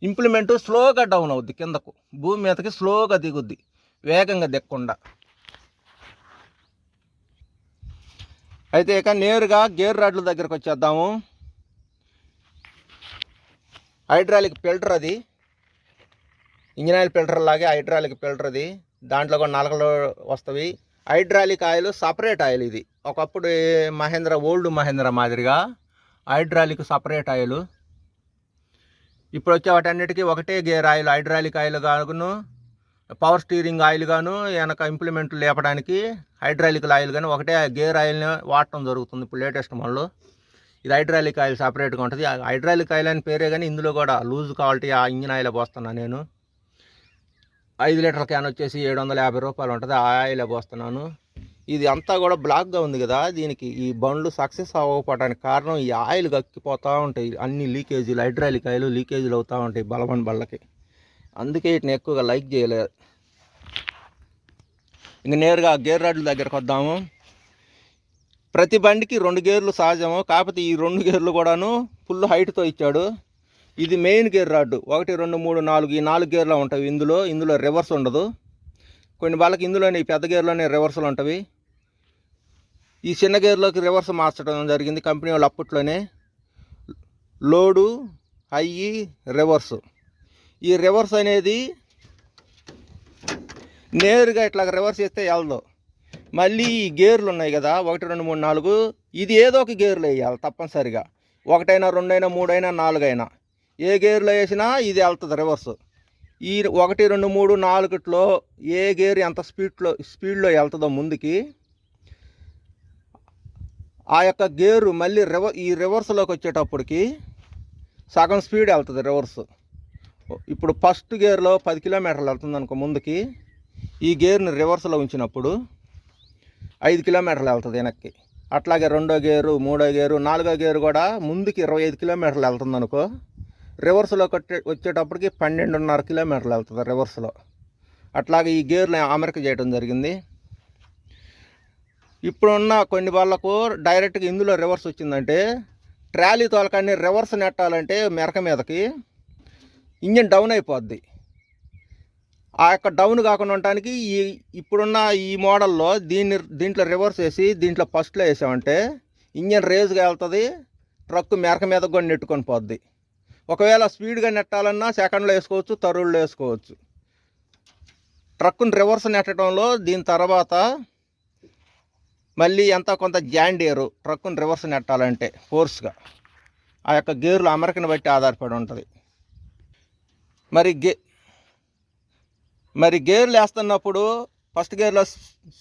ఇంప్లిమెంట్ స్లోగా డౌన్ అవుద్ది, కిందకు భూమి మీదకి స్లోగా దిగుద్ది, వేగంగా దిగకుండా. అయితే ఇక నేరుగా గేర్ రాడ్ల దగ్గరకు వచ్చేద్దాము. హైడ్రాలిక్ ఫిల్టర్, అది ఇంజిన్ ఆయిల్ ఫిల్టర్ లాగే హైడ్రాలిక్ ఫిల్టర్ అది. దాంట్లో కూడా నలకలు వస్తాయి. హైడ్రాలిక్ ఆయిల్ సపరేట్ ఆయిల్ ఇది. ఒకప్పుడు ఓల్డ్ మహేంద్ర మాదిరిగా హైడ్రాలిక్ సపరేట్ ఆయిల్. ఇప్పుడు వచ్చే వాటన్నిటికీ ఒకటే గేర్ ఆయిల్, హైడ్రాలిక్ ఆయిల్ గాను, పవర్ స్టీరింగ్ ఆయిల్ గాను, వెనక ఇంప్లిమెంట్లు లేపడానికి హైడ్రాలిక్ ఆయిల్ కానీ ఒకటే గేర్ ఆయిల్ని వాడటం జరుగుతుంది ఇప్పుడు లేటెస్ట్ మోడల్. ఇది హైడ్రాలిక్ ఆయిల్ సపరేట్గా ఉంటుంది. హైడ్రాలిక్ ఆయిల్ అని పేరే కానీ ఇందులో కూడా లూజ్ క్వాలిటీ ఆ ఇంజిన్ ఆయిల్ పోస్తున్నాను నేను. 5 లీటర్ల క్యాన్ వచ్చేసి 750 రూపాయలు ఉంటుంది. ఆ ఆయిల్ పోస్తున్నాను. ఇది అంతా కూడా బ్లాక్గా ఉంది కదా, దీనికి ఈ బండ్లు సక్సెస్ అవ్వకపోవడానికి కారణం ఈ ఆయిల్ గక్కిపోతూ ఉంటాయి. అన్ని లీకేజీలు, హైడ్రాలిక్ ఆయిల్ లీకేజీలు అవుతూ ఉంటాయి బలవన్ బళ్ళకి. అందుకే వీటిని ఎక్కువగా లైక్ చేయలేదు. ఇంక నేరుగా గేర్ రాడ్ల దగ్గరకు వద్దాము. ప్రతి బండికి 2 గేర్లు సహజము, కాకపోతే ఈ 2 గేర్లు కూడాను ఫుల్ హైట్తో ఇచ్చాడు. ఇది మెయిన్ గేర్ రాడ్డు. 1, 2, 3, 4 ఈ 4 గేర్లు ఉంటాయి. ఇందులో రివర్స్ ఉండదు. కొన్ని వాళ్ళకి ఇందులోనే ఈ పెద్ద గేర్లోనే రివర్సులు ఉంటాయి. ఈ చిన్న గేర్లోకి రివర్స్ మార్చడం జరిగింది కంపెనీ వాళ్ళు అప్పట్లోనే. Load, high, reverse. ఈ రివర్స్ అనేది నేరుగా ఇట్లా రివర్స్ చేస్తే వెళ్దాం. మళ్ళీ ఈ గేర్లు ఉన్నాయి కదా 1, 2, 3, 4, ఇది ఏదో ఒక గేర్లు వేయాలి తప్పనిసరిగా. ఒకటైనా, రెండైనా, మూడైనా, నాలుగైనా ఏ గేర్లో వేసినా ఇది వెళ్తుంది రివర్స్. ఈ 1, 2, 3, 4లో ఏ గేర్ ఎంత స్పీడ్లో వెళ్తుందో ముందుకి, ఆ యొక్క గేరు మళ్ళీ ఈ రివర్స్లోకి వచ్చేటప్పటికి సగం స్పీడ్ వెళ్తుంది రివర్స్. ఇప్పుడు ఫస్ట్ గేర్లో 10 కిలోమీటర్లు వెళ్తుంది అనుకో ముందుకి, ఈ గేర్ని రివర్స్లో ఉంచినప్పుడు 5 కిలోమీటర్లు వెళ్తుంది వెనక్కి. అట్లాగే రెండో గేరు, మూడో గేరు, నాలుగో గేరు కూడా ముందుకి 25 కిలోమీటర్లు వెళ్తుంది అనుకో, రివర్స్లో వచ్చేటప్పటికి 12.5 కిలోమీటర్లు వెళ్తుంది రివర్స్లో. అట్లాగే ఈ గేర్లు అమరిక చేయడం జరిగింది. ఇప్పుడున్న కొన్ని వాళ్ళకు డైరెక్ట్గా ఇందులో రివర్స్ వచ్చిందంటే, ట్రాలీ తోలకాన్ని రివర్స్ నెట్టాలంటే మెరక మీదకి ఇంజిన్ డౌన్ అయిపోద్ది. ఆ యొక్క డౌన్ కాకుండా ఉండటానికి ఇప్పుడున్న ఈ మోడల్లో దీంట్లో రివర్స్ వేసి దీంట్లో ఫస్ట్లో వేసామంటే ఇంజిన్ రేజ్గా వెళ్తుంది, ట్రక్ మెరక మీదకి కూడా నెట్టుకొని పోద్ది. ఒకవేళ స్పీడ్గా నెట్టాలన్నా సెకండ్లో వేసుకోవచ్చు, థర్డ్లో వేసుకోవచ్చు. ట్రక్కుని రివర్స్ నెట్టడంలో దీని తర్వాత మళ్ళీ ఎంత కొంత జాండీరు ట్రక్కుని రివర్స్ నెట్టాలంటే ఫోర్స్గా ఆ యొక్క గేర్లు అమరికను బట్టి ఆధారపడి ఉంటుంది. మరి గేర్లు వేస్తున్నప్పుడు ఫస్ట్ గేర్లో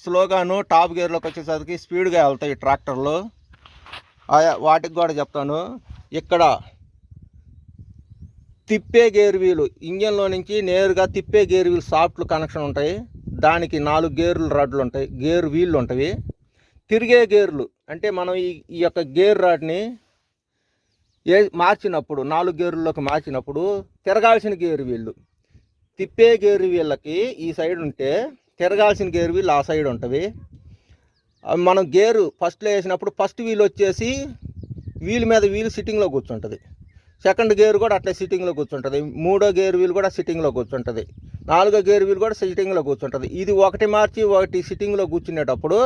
స్లోగాను, టాప్ గేర్లోకి వచ్చేసరికి స్పీడ్గా వెళ్తాయి ట్రాక్టర్లు. వాటికి కూడా చెప్తాను. ఇక్కడ తిప్పే గేర్ వీలు, ఇంజన్లో నుంచి నేరుగా తిప్పే గేర్ వీలు సాఫ్ట్లు కనెక్షన్ ఉంటాయి. దానికి 4 గేర్లు రాడ్లు ఉంటాయి, గేర్ వీళ్ళు ఉంటాయి. తిరిగే గేర్లు అంటే మనం ఈ యొక్క గేర్ రాడ్ని మార్చినప్పుడు 4 గేర్లలోకి మార్చినప్పుడు తిరగాల్సిన గేర్ వీళ్ళు, తిప్పే గేర్ వీళ్ళకి ఈ సైడ్ ఉంటే తిరగాల్సిన గేర్ వీళ్ళు ఆ సైడ్ ఉంటుంది. మనం గేరు ఫస్ట్లో వేసినప్పుడు ఫస్ట్ వీల్ వచ్చేసి వీల్ మీద వీల్ సిట్టింగ్లో కూర్చుంటుంది. సెకండ్ గేర్ కూడా అట్లా సిట్టింగ్లో కూర్చుంటుంది. మూడో గేర్ వీల్ కూడా సిట్టింగ్లో కూర్చుంటుంది. నాలుగో గేర్ వీల్ కూడా సిట్టింగ్లో కూర్చుంటుంది. ఇది ఒకటి మార్చి ఒకటి సిట్టింగ్లో కూర్చునేటప్పుడు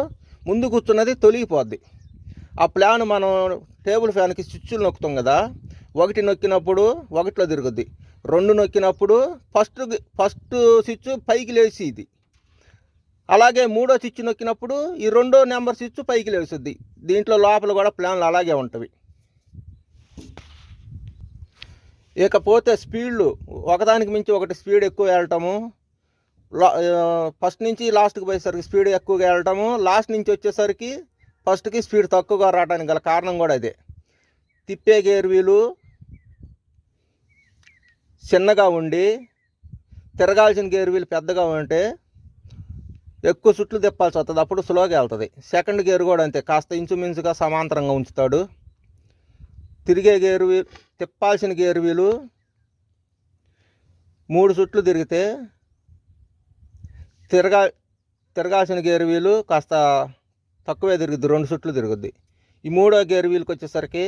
ముందు కూర్చున్నది తొలగిపోద్ది. ఆ ప్లాన్ మనం టేబుల్ ఫ్యాన్కి స్విచ్లు నొక్కుతాం కదా, 1 నొక్కినప్పుడు 1లో తిరుగుద్ది, 2 నొక్కినప్పుడు ఫస్ట్ స్విచ్ పైకి లేచి ఇది, అలాగే 3వ స్విచ్ నొక్కినప్పుడు ఈ 2వ నెంబర్ స్విచ్ పైకి లేచుద్ది. దీంట్లో లోపల కూడా ప్లాన్లు అలాగే ఉంటవి. ఇకపోతే స్పీడ్లు ఒకదానికి మించి ఒకటి స్పీడ్ ఎక్కువ వెళ్ళటము, ఫస్ట్ నుంచి లాస్ట్కి పోయేసరికి స్పీడ్ ఎక్కువగా వెళ్ళటము, లాస్ట్ నుంచి వచ్చేసరికి ఫస్ట్కి స్పీడ్ తక్కువగా రావడానికి గల కారణం కూడా అదే. తిప్పే గేర్ వీలు చిన్నగా ఉండి తిరగాల్సిన గేర్ వీలు పెద్దగా ఉంటే ఎక్కువ చుట్లు తిప్పాల్సి వస్తుంది, అప్పుడు స్లోగా వెళ్తుంది. సెకండ్ గేర్ కూడా అంతే, కాస్త ఇంచుమించుగా సమాంతరంగా ఉంచుతాడు. తిరిగే గేర్ వీలు, తిప్పాల్సిన గేర్ వీలు 3 చుట్లు తిరిగితే తిరగాల్సిన గేర్ వీలు కాస్త తక్కువే తిరుగుద్ది, 2 చుట్లు తిరుగుద్ది. ఈ 3వ గేర్ వీల్కి వచ్చేసరికి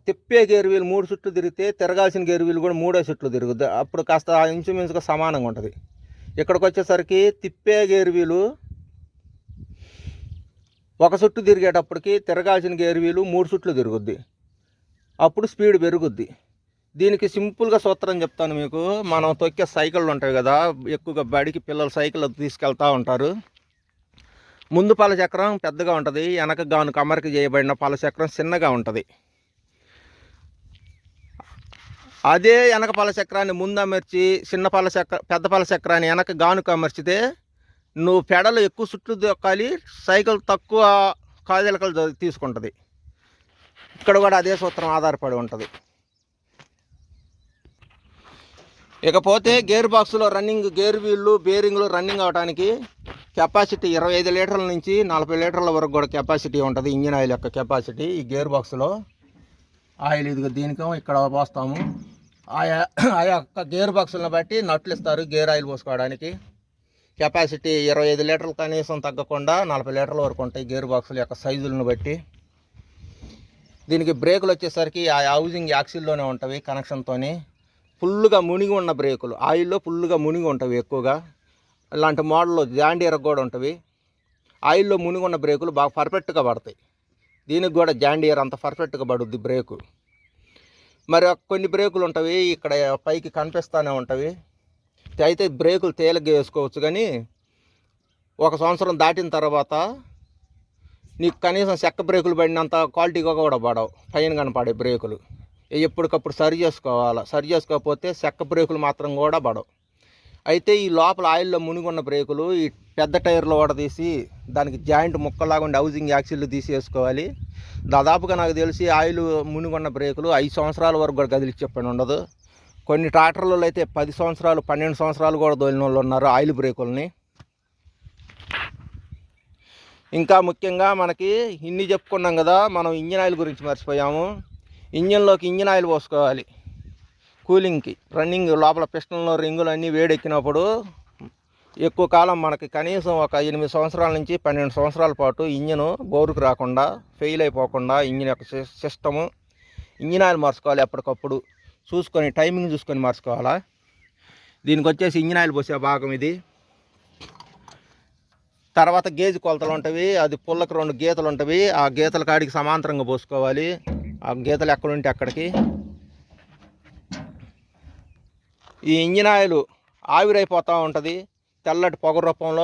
తిప్పే గేర్ వీలు 3 చుట్లు తిరిగితే తిరగాల్సిన గేర్ వీలు కూడా 3వ చుట్లు తిరుగుద్ది, అప్పుడు కాస్త ఇంచుమించుగా సమానంగా ఉంటుంది. ఇక్కడికి వచ్చేసరికి తిప్పే గేర్ వీలు 1 చుట్టు తిరిగేటప్పటికి తిరగాల్సిన గేర్ వీలు 3 చుట్లు తిరుగుద్ది, అప్పుడు స్పీడ్ పెరుగుద్ది. దీనికి సింపుల్గా సూత్రం చెప్తాను మీకు. మనం తొక్కే సైకిళ్ళు ఉంటాయి కదా, ఎక్కువగా బడికి పిల్లలు సైకిల్ తీసుకెళ్తూ ఉంటారు. ముందు పలచక్రం పెద్దగా ఉంటుంది, వెనక గాను అమరిక చేయబడిన పలచక్రం చిన్నగా ఉంటుంది. అదే వెనక పలచక్రాన్ని ముందు అమర్చి పెద్ద పలచక్రాన్ని వెనక గానుకు అమర్చితే నువ్వు పెడలు ఎక్కువ చుట్లు దొక్కాలి, సైకిల్ తక్కువ కాదలికలు తీసుకుంటుంది. ఇక్కడ కూడా అదే సూత్రం ఆధారపడి ఉంటుంది. ఇకపోతే గేర్ బాక్స్లో గేర్ వీళ్ళు బేరింగ్లు రన్నింగ్ అవడానికి కెపాసిటీ 25 లీటర్ల నుంచి 40 లీటర్ల వరకు కూడా కెపాసిటీ ఉంటుంది. ఇంజిన్ ఆయిల్ యొక్క కెపాసిటీ ఈ గేర్ బాక్స్లో. ఆయిల్ ఇదిగో దీనికేమో ఇక్కడ పోస్తాము. ఆ యొక్క గేర్ బాక్సులను బట్టి నట్లు ఇస్తారు గేర్ ఆయిల్ పోసుకోవడానికి. కెపాసిటీ 25 లీటర్లు కనీసం తగ్గకుండా 40 లీటర్ల వరకు ఉంటాయి గేర్ బాక్సుల యొక్క సైజులను బట్టి. దీనికి బ్రేకులు వచ్చేసరికి ఆ హౌజింగ్ యాక్సిల్లోనే ఉంటవి కనెక్షన్తోని. ఫుల్గా మునిగి ఉన్న బ్రేకులు, ఆయిల్లో ఫుల్గా మునిగి ఉంటవి ఎక్కువగా. ఇలాంటి మోడల్లో జాండీర్ కూడా ఉంటవి. ఆయిల్లో మునిగి ఉన్న బ్రేకులు బాగా పర్ఫెక్ట్గా పడతాయి. దీనికి కూడా జాండీర్ అంత పర్ఫెక్ట్గా పడుద్ది బ్రేకు. మరి కొన్ని బ్రేకులు ఉంటవి ఇక్కడ పైకి కనిపిస్తూనే ఉంటవి. అయితే బ్రేకులు తేలిగ్గా వేసుకోవచ్చు, కానీ 1 సంవత్సరం దాటిన తర్వాత నీకు కనీసం చెక్క బ్రేకులు పడినంత క్వాలిటీగా కూడా పడవు, పైన కనపడే బ్రేకులు. ఎప్పటికప్పుడు సరి చేసుకోవాలి. సరి చేసుకోకపోతే చెక్క బ్రేకులు మాత్రం కూడా పడవు. అయితే ఈ లోపల ఆయిల్లో మునిగున్న బ్రేకులు ఈ పెద్ద టైర్లో తీసి దానికి జాయింట్ ముక్కలాగా ఉండి హౌసింగ్ యాక్సిల్ తీసేసుకోవాలి. దాదాపుగా నాకు తెలిసి ఆయిల్ మునిగున్న బ్రేకులు 5 సంవత్సరాల వరకు కూడా కదిలిచ్చి చెప్పని ఉండదు. కొన్ని ట్రాక్టర్లలో అయితే 10 సంవత్సరాలు 12 సంవత్సరాలు కూడా తోలిన వాళ్ళు ఉన్నారు ఆయిల్ బ్రేకుల్ని. ఇంకా ముఖ్యంగా మనకి ఇన్ని చెప్పుకున్నాం కదా, మనం ఇంజిన్ ఆయిల్ గురించి మర్చిపోయాము. ఇంజిన్లోకి ఇంజిన్ ఆయిల్ పోసుకోవాలి కూలింగ్కి. రన్నింగ్ లోపల పిస్టన్లో రింగులు అన్నీ వేడెక్కినప్పుడు ఎక్కువ కాలం మనకి కనీసం ఒక 8 సంవత్సరాల నుంచి 12 సంవత్సరాల పాటు ఇంజిన్ బోరుకు రాకుండా, ఫెయిల్ అయిపోకుండా ఇంజిన్ యొక్క సిస్టము ఇంజిన్ ఆయిల్ మార్చుకోవాలి. ఎప్పటికప్పుడు చూసుకొని టైమింగ్ చూసుకొని మార్చుకోవాలా. దీనికి వచ్చేసి ఇంజిన్ ఆయిల్ పోసే భాగం ఇది. తర్వాత గేజ్ కొలతలు ఉంటాయి, అది పుల్లకి 2 గీతలు ఉంటాయి. ఆ గీతల కాడికి సమాంతరంగా పోసుకోవాలి. ఆ గీతలు ఎక్కడుంటే అక్కడికి. ఈ ఇంజిన్ ఆయిల్ ఆవిరైపోతూ ఉంటుంది తెల్లటి పొగ రూపంలో.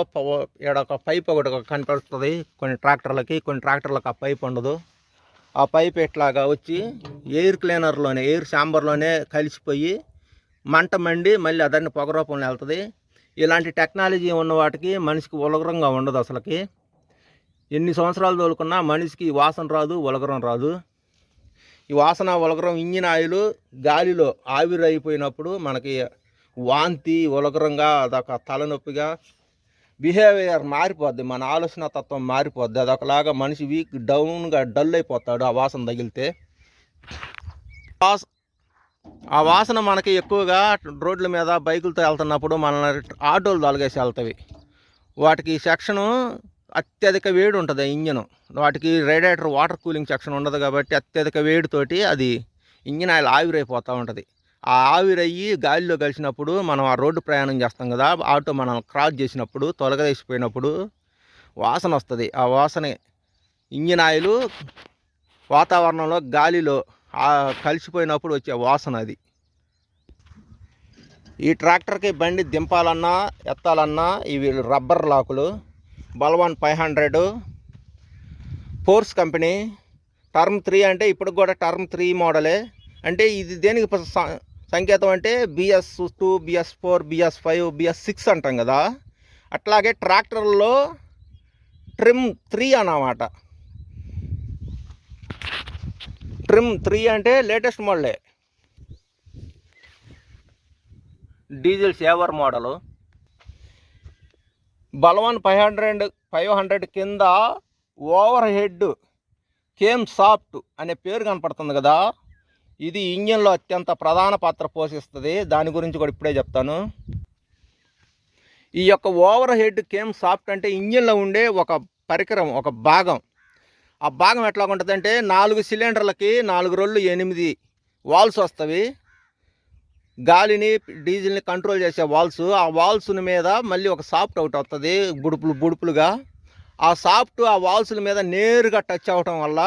ఒక పైప్ ఒకటి కనిపిస్తుంది కొన్ని ట్రాక్టర్లకి, కొన్ని ట్రాక్టర్లకు ఆ పైప్ ఉండదు. ఆ పైప్ ఇట్లాగా వచ్చి ఎయిర్ క్లీనర్లోనే, ఎయిర్ ఛాంబర్లోనే కలిసిపోయి మంట మండి మళ్ళీ అదన్నీ పొగ రూపంలో వెళ్తుంది. ఇలాంటి టెక్నాలజీ ఉన్న వాటికి మనిషికి ఉలగరంగా ఉండదు. అసలుకి ఎన్ని సంవత్సరాలు తోలుకున్నా మనిషికి వాసన రాదు, ఉలగరం రాదు. ఈ వాసన ఉలగరం ఇంజిన్ ఆయిల్ గాలిలో ఆవిరి అయిపోయినప్పుడు మనకి వాంతి, ఉలగరంగా, అదొక తలనొప్పిగా, బిహేవియర్ మారిపోద్ది, మన ఆలోచన తత్వం మారిపోద్ది. అదొకలాగా మనిషి వీక్ డౌన్గా డల్ అయిపోతాడు ఆ వాసన తగిలితే. ఆ వాసన మనకి ఎక్కువగా రోడ్ల మీద బైకులతో వెళ్తున్నప్పుడు మన ఆటోలు తొలగేసి వెళ్తాయి. వాటికి సెక్షను అత్యధిక వేడి ఉంటుంది ఇంజను. వాటికి రేడియేటర్ వాటర్ కూలింగ్ సెక్షన్ ఉండదు కాబట్టి అత్యధిక వేడితోటి అది ఇంజిన్ ఆయిల్ ఆవిరైపోతూ ఉంటుంది. ఆ ఆవిరయ్యి గాలిలో కలిసినప్పుడు మనం ఆ రోడ్డు ప్రయాణం చేస్తాం కదా, ఆటో మనం క్రాస్ చేసినప్పుడు తొలగేసిపోయినప్పుడు వాసన వస్తుంది. ఆ వాసన ఇంజిన్ ఆయిల్ వాతావరణంలో గాలిలో కలిసిపోయినప్పుడు వచ్చే వాసన అది. ఈ ట్రాక్టర్కి బండి దింపాలన్నా ఎత్తాలన్నా ఇవి రబ్బర్ లాకులు. బల్వాన్ 500 force company. టర్మ్ 3 అంటే ఇప్పుడు కూడా టర్మ్ 3 మోడలే. అంటే ఇది దేనికి సంకేతం అంటే BS2, BS4, BS5, BS6 అంటాం కదా, అట్లాగే ట్రాక్టర్లో ట్రిమ్ 3 అన్నమాట. ట్రిమ్ 3 అంటే లేటెస్ట్ మోడలే, డీజిల్ సేవర్ మోడలు. బల్వాన్ 500 కింద ఓవర్ హెడ్ కేమ్ సాఫ్ట్ అనే పేరు కనపడుతుంది కదా, ఇది ఇంజన్లో అత్యంత ప్రధాన పాత్ర పోషిస్తుంది. దాని గురించి కూడా ఇప్పుడే చెప్తాను. ఈ యొక్క ఓవర్ హెడ్ కేమ్ సాఫ్ట్ అంటే ఇంజన్లో ఉండే ఒక పరికరం, ఒక భాగం. ఆ భాగం ఎట్లా ఉంటుంది అంటే 4 సిలిండర్లకి 4 రోళ్ళు 8 వాల్స్ వస్తాయి. గాలిని డీజిల్ని కంట్రోల్ చేసే వాల్స్. ఆ వాల్స్ మీద మళ్ళీ ఒక సాఫ్ట్ ఒకటి వస్తుంది బుడుపులుగా. ఆ సాఫ్ట్ ఆ వాల్స్ల మీద నేరుగా టచ్ అవ్వటం వల్ల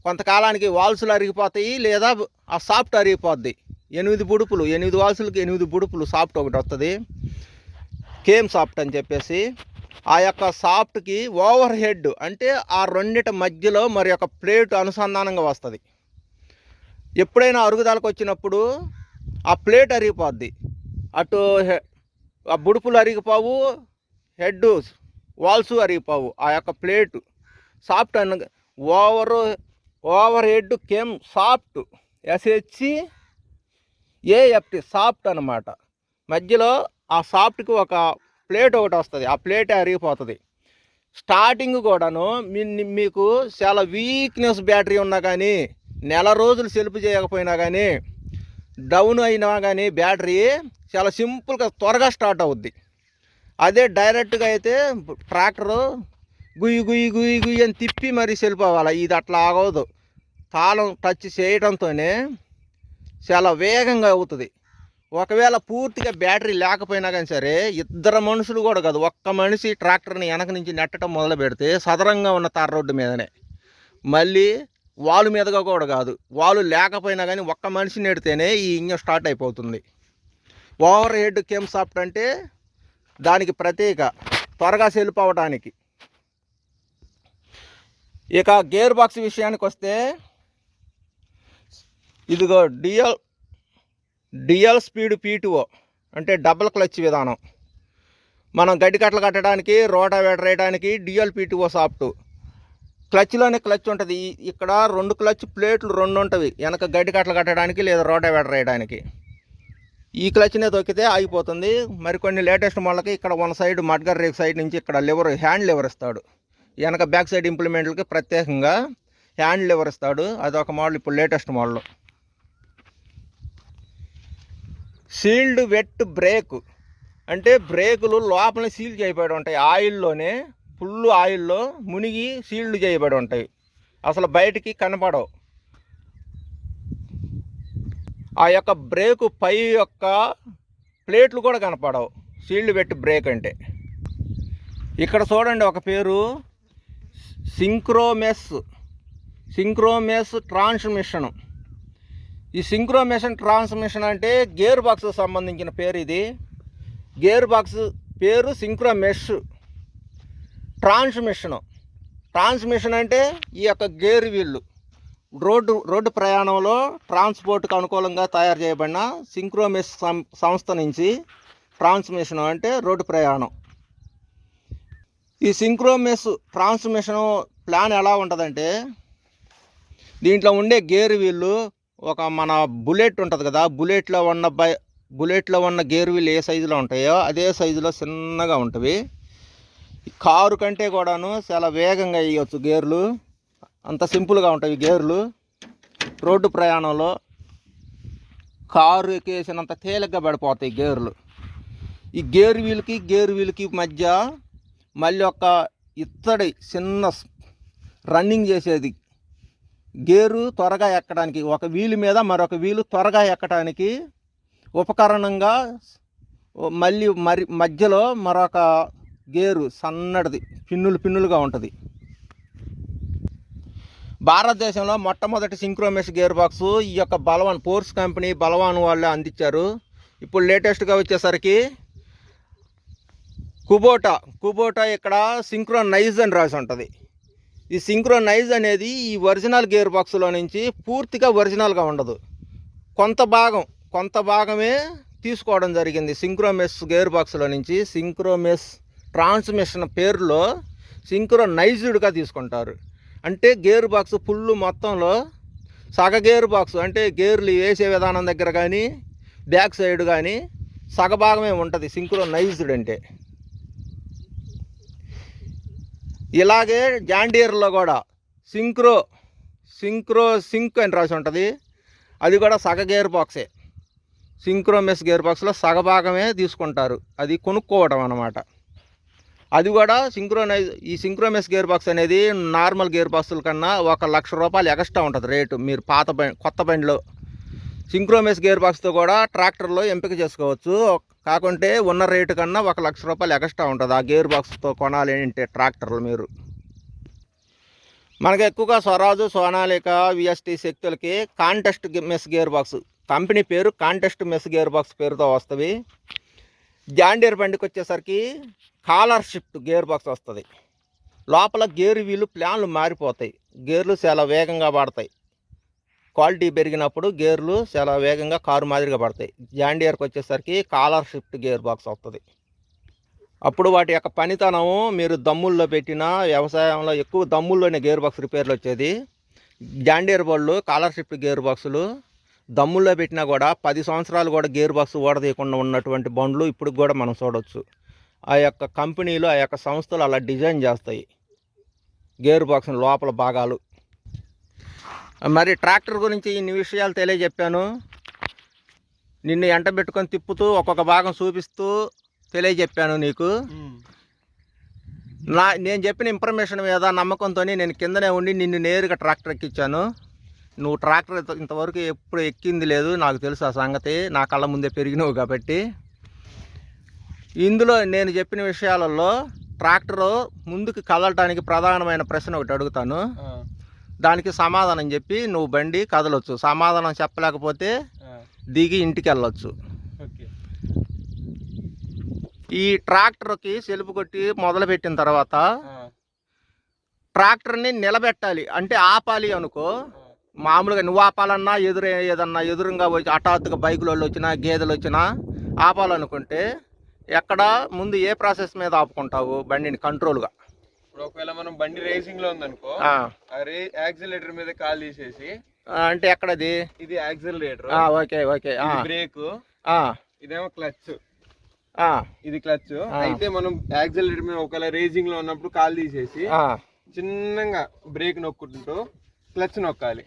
కొంతకాలానికి వాల్స్లు అరిగిపోతాయి, లేదా ఆ సాఫ్ట్ అరిగిపోద్ది. 8 వాల్స్లకి 8 బుడుపులు సాఫ్ట్ ఒకటి వస్తుంది, కేమ్ సాఫ్ట్ అని చెప్పేసి. ఆ యొక్క సాఫ్ట్కి ఓవర్ హెడ్ అంటే ఆ రెండిటి మధ్యలో మరి ఒక ప్లేట్ అనుసంధానంగా వస్తుంది. ఎప్పుడైనా అరుగుదలకు వచ్చినప్పుడు ఆ ప్లేట్ అరిగిపోద్ది. అటు ఆ బుడుపులు అరిగిపోవు, హెడ్ వాల్స్ అరిగిపోవు. ఆ యొక్క ప్లేటు సాఫ్ట్ అన్న over head came soft, SHAFT soft అన్నమాట. మధ్యలో ఆ సాఫ్ట్కి ఒక ప్లేట్ ఒకటి వస్తుంది, ఆ ప్లేటే అరిగిపోతుంది. స్టార్టింగ్ కూడాను మీకు చాలా వీక్నెస్ బ్యాటరీ ఉన్నా కానీ, నెల రోజులు సెల్ఫ్ చేయకపోయినా కానీ, డౌన్ అయినా కానీ బ్యాటరీ చాలా సింపుల్గా త్వరగా స్టార్ట్ అవుద్ది. అదే డైరెక్ట్గా అయితే ట్రాక్టరు గుయ్యి అని తిప్పి మరీ సెల్ఫ్ అవ్వాలి. ఇది అట్లా ఆగవదు. తాళం టచ్ చేయడంతోనే చాలా వేగంగా అవుతుంది. ఒకవేళ పూర్తిగా బ్యాటరీ లేకపోయినా కానీ సరే, 2 మనుషులు కూడా కాదు, ఒక్క మనిషి ట్రాక్టర్ని వెనక నుంచి నెట్టడం మొదలు పెడితే సదరంగా ఉన్న తార్ రోడ్డు మీదనే, మళ్ళీ వాలు మీదగా కూడా కాదు, వాలు లేకపోయినా కానీ ఒక్క మనిషి నెడితేనే ఈ ఇంజన్ స్టార్ట్ అయిపోతుంది. ఓవర్ హెడ్ కేమ్ సాఫ్ట్ అంటే దానికి ప్రత్యేక, త్వరగా సెల్ఫ్ అవ్వడానికి. ఇక గేర్ బాక్స్ విషయానికి వస్తే ఇదిగో డిఎల్ స్పీడ్ P2O అంటే డబుల్ క్లచ్ విధానం. మనం గడ్డి కట్టలు కట్టడానికి, రోటావేటర్ వేయడానికి డిఎల్ P2O సాఫ్ట్. క్లచ్లోనే క్లచ్ ఉంటుంది. ఇక్కడ 2 క్లచ్ ప్లేట్లు 2 ఉంటవి, వెనక గడ్డి కట్టలు కట్టడానికి లేదా రోటావేటర్ వేయడానికి. ఈ క్లచ్నే తొక్కితే ఆగిపోతుంది. మరికొన్ని లేటెస్ట్ మోడల్కి ఇక్కడ one side mudguard rake side నుంచి ఇక్కడ లివర్, హ్యాండ్ లివర్ ఇస్తాడు. వెనక బ్యాక్ సైడ్ ఇంప్లిమెంట్లకి ప్రత్యేకంగా హ్యాండ్ లివర్ ఇస్తాడు. అదొక మోడల్, ఇప్పుడు latest model. Sealed wet brake అంటే బ్రేకులు లోపల సీల్ చేయబడి ఉంటాయి. ఆయిల్లోనే, ఫుల్ ఆయిల్లో మునిగి సీల్డ్ చేయబడి ఉంటాయి, అసలు బయటికి కనపడవు. ఆ యొక్క బ్రేకు పై యొక్క ప్లేట్లు కూడా కనపడవు, సీల్డ్ వెట్ బ్రేక్ అంటే. ఇక్కడ చూడండి ఒక పేరు సింక్రోమెస్ ట్రాన్స్మిషన్. ఈ సింక్రోమెషన్ ట్రాన్స్మిషన్ అంటే గేర్ బాక్స్కి సంబంధించిన పేరు. ఇది గేర్ బాక్స్ పేరు సింక్రోమెష్. ట్రాన్స్మిషన్ అంటే ఈ యొక్క గేర్ వీళ్ళు రోడ్డు ప్రయాణంలో ట్రాన్స్పోర్ట్కి అనుకూలంగా తయారు చేయబడిన సింక్రోమెస్ సంస్థ నుంచి ట్రాన్స్మిషన్ అంటే రోడ్డు ప్రయాణం. ఈ సింక్రోమెస్ ట్రాన్స్మిషన్ ప్లాన్ ఎలా ఉంటుందంటే, దీంట్లో ఉండే గేర్ వీళ్ళు ఒక మన బుల్లెట్ ఉంటుంది కదా, బుల్లెట్లో ఉన్న గేర్ వీళ్ళు ఏ సైజులో ఉంటాయో అదే సైజులో చిన్నగా ఉంటవి. కారు కంటే కూడాను చాలా వేగంగా వేయవచ్చు గేర్లు, అంత సింపుల్గా ఉంటాయి గేర్లు. రోడ్డు ప్రయాణంలో కారు ఎక్కేసినంత తేలిగ్గా పడిపోతాయి గేర్లు. ఈ గేర్ వీల్కి మధ్య మళ్ళీ ఒక ఇత్తడి చిన్న రన్నింగ్ చేసేది, గేరు త్వరగా ఎక్కడానికి, ఒక వీలు మీద మరొక వీలు త్వరగా ఎక్కడానికి ఉపకరణంగా మళ్ళీ మధ్యలో మరొక గేరు సన్నటిది పిన్నులుగా ఉంటుంది. భారతదేశంలో మొట్టమొదటి సింక్రోమెస్ గేర్ బాక్స్ ఈ యొక్క బలవాన్ ఫోర్స్ కంపెనీ బలవాన్ వాళ్ళే అందించారు. ఇప్పుడు లేటెస్ట్గా వచ్చేసరికి కుబోటా ఇక్కడ సింక్రోనైజ్ అని రాసి ఉంటుంది. ఈ సింక్రోనైజ్ అనేది ఈ ఒరిజినల్ గేర్ బాక్స్లో నుంచి పూర్తిగా ఒరిజినల్గా ఉండదు, కొంత భాగమే తీసుకోవడం జరిగింది సింక్రోమెస్ గేర్ బాక్స్లో నుంచి. సింక్రోమెస్ ట్రాన్స్మిషన్ పేరులో సింక్రోనైజ్డ్గా తీసుకుంటారు. అంటే గేర్ బాక్స్ ఫుల్ మొత్తంలో సగ గేర్ బాక్స్ అంటే గేర్లు వేసే విధానం దగ్గర కానీ బ్యాక్ సైడ్ కానీ సగభాగమే ఉంటుంది సింక్రోనైజ్డ్ అంటే. ఇలాగే జాండియర్లో కూడా సింక్ అని రాసి ఉంటుంది, అది కూడా సగ గేర్ బాక్సే. సింక్రోమెస్ గేర్ బాక్స్లో సగభాగమే తీసుకుంటారు, అది కొనుక్కోవడం అన్నమాట. అది కూడా ఈ సింక్రోమెస్ గేర్ బాక్స్ అనేది నార్మల్ గేర్ బాక్సుల కన్నా ₹1,00,000 ఎక్స్ట్రా ఉంటుంది రేటు. మీరు కొత్త బండిలో సింక్రోమెస్ గేర్ బాక్స్తో కూడా ట్రాక్టర్లో ఎంపిక చేసుకోవచ్చు. కాకుంటే ఉన్న రేటు కన్నా ₹1,00,000 ఎక్స్ట్రా ఉంటుంది ఆ గేర్ బాక్స్తో కొనాలి అంటే ట్రాక్టర్లు. మీరు మనకి ఎక్కువగా స్వరాజు, సోనాలిక, VST శక్తులకి కాంటెస్ట్ మెస్ గేర్ బాక్స్ కంపెనీ పేరు కాంటెస్ట్ మెస్ గేర్ బాక్స్ పేరుతో వస్తుంది. జాండియర్ బండికి వచ్చేసరికి కాలర్ షిఫ్ట్ గేర్ బాక్స్ వస్తుంది. లోపల గేర్ వీలు ప్లాన్లు మారిపోతాయి, గేర్లు చాలా వేగంగా పడతాయి. క్వాలిటీ పెరిగినప్పుడు గేర్లు చాలా వేగంగా కారు మాదిరిగా పడతాయి. జాండియర్కి వచ్చేసరికి కాలర్ షిఫ్ట్ గేర్ బాక్స్ వస్తుంది. అప్పుడు వాటి యొక్క పనితనము మీరు దమ్ముల్లో పెట్టిన వ్యవసాయంలో ఎక్కువ దమ్ముల్లోనే గేర్ బాక్స్ రిపేర్లు వచ్చేది. జాండియర్ బళ్ళు కాలర్ షిఫ్ట్ గేర్ బాక్సులు దమ్ముల్లో పెట్టినా కూడా 10 సంవత్సరాలు కూడా గేర్ బాక్స్ ఓడదీయకుండా ఉన్నటువంటి బండ్లు ఇప్పుడు కూడా మనం చూడవచ్చు. ఆ యొక్క కంపెనీలు, ఆ యొక్క సంస్థలు అలా డిజైన్ చేస్తాయి గేర్ బాక్స్ లోపల భాగాలు. మరి ట్రాక్టర్ గురించి ఇన్ని విషయాలు తెలియజెప్పాను. నిన్ను ఎంట పెట్టుకొని తిప్పుతూ ఒక్కొక్క భాగం చూపిస్తూ తెలియజెప్పాను నీకు. నేను చెప్పిన ఇన్ఫర్మేషన్ మీద నమ్మకంతో నేను కిందనే ఉండి నిన్ను నేరుగా ట్రాక్టర్ ఎక్కించాను. నువ్వు ట్రాక్టర్ ఇంతవరకు ఎప్పుడు ఎక్కింది లేదు, నాకు తెలుసు ఆ సంగతి, నా కళ్ళ ముందే పెరిగినవు కాబట్టి. ఇందులో నేను చెప్పిన విషయాలలో ట్రాక్టరు ముందుకు కదలటానికి ప్రధానమైన ప్రశ్న ఒకటి అడుగుతాను, దానికి సమాధానం చెప్పి నువ్వు బండి కదలొచ్చు. సమాధానం చెప్పలేకపోతే దిగి ఇంటికి వెళ్ళొచ్చు. ఈ ట్రాక్టర్కి సెలుపు కొట్టి మొదలుపెట్టిన తర్వాత ట్రాక్టర్ని నిలబెట్టాలి అంటే ఆపాలి అనుకో, మామూలుగా నువ్వు ఆపాలన్నా ఏదన్నా ఎదురుగా వచ్చి హఠాత్తుగా బైకుల వాళ్ళు వచ్చినా గేదెలు వచ్చినా ఆపాలనుకుంటే ఎక్కడ ముందు ఏ ప్రాసెస్ మీద ఆపుకుంటావు బండిని కంట్రోల్గా? ఇప్పుడు ఒకవేళ మనం బండి రేసింగ్ లో ఉందనుకో, యాక్సిలరేటర్ మీద కాల్ తీసేసి, అంటే ఎక్కడది? ఇది యాక్సిలరేటర్, ఓకే ఓకే, బ్రేక్, ఇదేమో క్లచ్, ఇది క్లచ్. అయితే మనం యాక్సిలరేటర్ మీద ఒకవేళ రేసింగ్ లో ఉన్నప్పుడు కాల్ తీసేసి చిన్నగా బ్రేక్ నొక్కుంటూ క్లచ్ నొక్కాలి.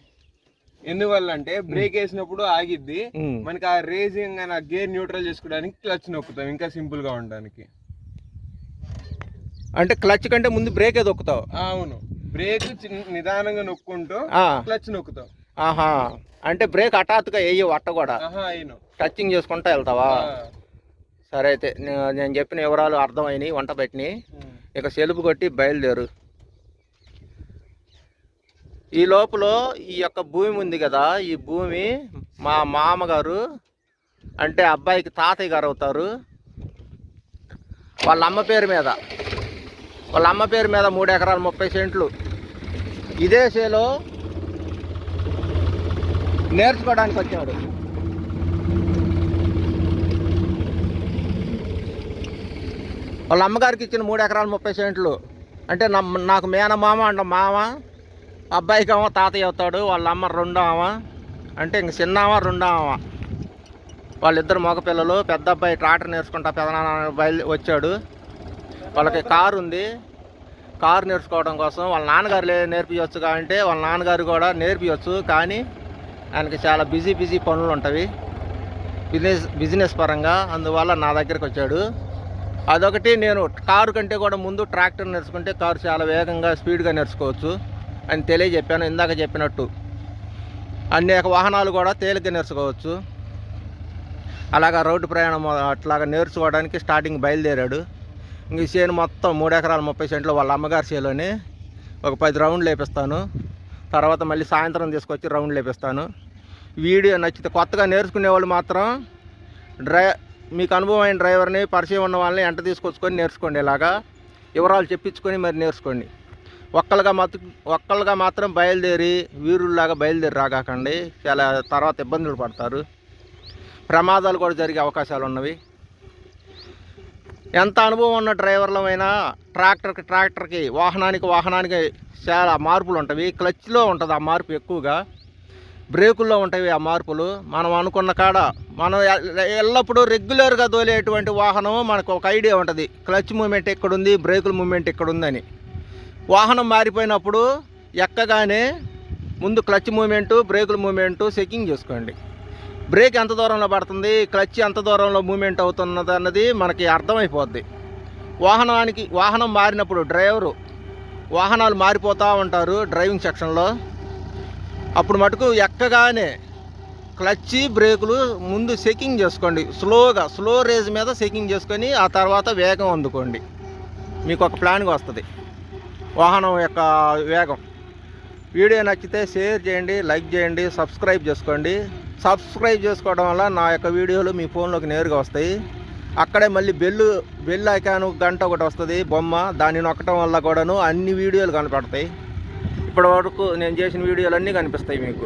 ఎందువల్ల అంటే బ్రేక్ వేసినప్పుడు ఆగిద్ది, మనకి ఆ రేసింగ్ ఆ గేర్ న్యూట్రల్ చేసుకోవడానికి క్లచ్ నొక్కుతాం, ఇంకా సింపుల్ గా ఉండడానికి. అంటే క్లచ్ కంటే ముందు బ్రేకే దొక్కుతావు? అవును, బ్రేక్ నిదానంగా నొక్కుంటూ క్లచ్ నొక్కుతాం. ఆహా, అంటే బ్రేక్ హఠాత్తుగా వేయవు అట్ట కూడా, టచింగ్ చేసుకుంటా వెళ్తావా? సరే అయితే నేను చెప్పిన వివరాలు అర్థమైనాయి, వంట పెట్టినాయి. ఇక సెలుపు కొట్టి బయలుదేరు. ఈ లోపల ఈ యొక్క భూమి ఉంది కదా, ఈ భూమి మా మామగారు అంటే అబ్బాయికి తాతయ్య గారు అవుతారు, వాళ్ళ అమ్మ పేరు మీద 3 ఎకరాలు 30 సెంట్లు ఇదే చేలో నేర్చుకోవడానికి వచ్చాడు. వాళ్ళ అమ్మగారికి ఇచ్చిన 3 ఎకరాలు 30 సెంట్లు అంటే నాకు మేనమామ అంట మామ, అబ్బాయికి ఏమో తాతయ్య అవుతాడు, వాళ్ళ అమ్మ రెండో ఆమె అంటే ఇంక చిన్నామ రెండో ఆమె. వాళ్ళిద్దరు మగపిల్లలు. పెద్ద అబ్బాయి ట్రాక్టర్ నేర్చుకుంటా పెదనాన్న వచ్చాడు. వాళ్ళకి కారు ఉంది, కారు నేర్చుకోవడం కోసం వాళ్ళ నాన్నగారు నేర్పించవచ్చు అంటే వాళ్ళ నాన్నగారు కూడా నేర్పించవచ్చు, కానీ ఆయనకి చాలా బిజీ పనులు ఉంటాయి బిజినెస్ పరంగా, అందువల్ల నా దగ్గరికి వచ్చాడు. అదొకటి, నేను కారు కంటే కూడా ముందు ట్రాక్టర్ నేర్చుకుంటే కారు చాలా వేగంగా స్పీడ్గా నేర్చుకోవచ్చు అని తెలియజెప్పాను. ఇందాక చెప్పినట్టు అనేక వాహనాలు కూడా తేలిగ్గా నేర్చుకోవచ్చు. అలాగా రోడ్డు ప్రయాణం అట్లాగా నేర్చుకోవడానికి స్టార్టింగ్ బయలుదేరాడు. ఇంక చేను మొత్తం 3 ఎకరాలు 30 సెంట్లు వాళ్ళ అమ్మగారి చేలోని ఒక 10 రౌండ్లు వేపిస్తాను. తర్వాత మళ్ళీ సాయంత్రం తీసుకొచ్చి రౌండ్లు వేపిస్తాను. వీడియో నచ్చితే కొత్తగా నేర్చుకునే వాళ్ళు మాత్రం మీకు అనుభవం అయిన డ్రైవర్ని, పరిచయం ఉన్న వాళ్ళని ఎంట తీసుకొచ్చుకొని నేర్చుకోండి. ఇలాగా వివరాలు చెప్పించుకొని మరి నేర్చుకోండి. ఒక్కళ్ళుగా మాత్రం బయలుదేరి వీరుల్లాగా బయలుదేరి రాకండి, చాలా తర్వాత ఇబ్బందులు పడతారు, ప్రమాదాలు కూడా జరిగే అవకాశాలు ఉన్నవి. ఎంత అనుభవం ఉన్న డ్రైవర్లమైనా ట్రాక్టర్కి వాహనానికి చాలా మార్పులు ఉంటాయి. క్లచ్లో ఉంటుంది ఆ మార్పు ఎక్కువగా, బ్రేకుల్లో ఉంటాయి ఆ మార్పులు. మనం అనుకున్న కాడ మనం ఎల్లప్పుడూ రెగ్యులర్గా తోలేటువంటి వాహనం మనకు ఒక ఐడియా ఉంటుంది, క్లచ్ మూమెంట్ ఎక్కడుంది, బ్రేకుల మూమెంట్ ఎక్కడుందని. వాహనం మారిపోయినప్పుడు ఎక్కగానే ముందు క్లచ్ మూమెంటు, బ్రేకుల మూమెంటు చెకింగ్ చేసుకోండి. బ్రేక్ ఎంత దూరంలో పడుతుంది, క్లచ్ ఎంత దూరంలో మూమెంట్ అవుతున్నది అన్నది మనకి అర్థమైపోద్ది. వాహనం మారినప్పుడు వాహనాలు మారిపోతూ ఉంటారు డ్రైవింగ్ సెక్షన్లో. అప్పుడు మటుకు ఎక్కగానే క్లచ్ బ్రేకులు ముందు చెకింగ్ చేసుకోండి. స్లో రేజ్ మీద చెకింగ్ చేసుకొని ఆ తర్వాత వేగం అందుకోండి. మీకు ఒక ప్లాన్గా వస్తుంది వాహనం యొక్క వేగం. వీడియో నచ్చితే షేర్ చేయండి, లైక్ చేయండి, సబ్స్క్రైబ్ చేసుకోండి. సబ్స్క్రైబ్ చేసుకోవడం వల్ల నా యొక్క వీడియోలు మీ ఫోన్లోకి నేరుగా వస్తాయి. అక్కడే మళ్ళీ బెల్ ఐకాను గంట ఒకటి వస్తుంది బొమ్మ, దాన్ని నొక్కడం వల్ల కూడాను అన్ని వీడియోలు కనపడతాయి. ఇప్పటి వరకు నేను చేసిన వీడియోలు అన్నీ కనిపిస్తాయి మీకు.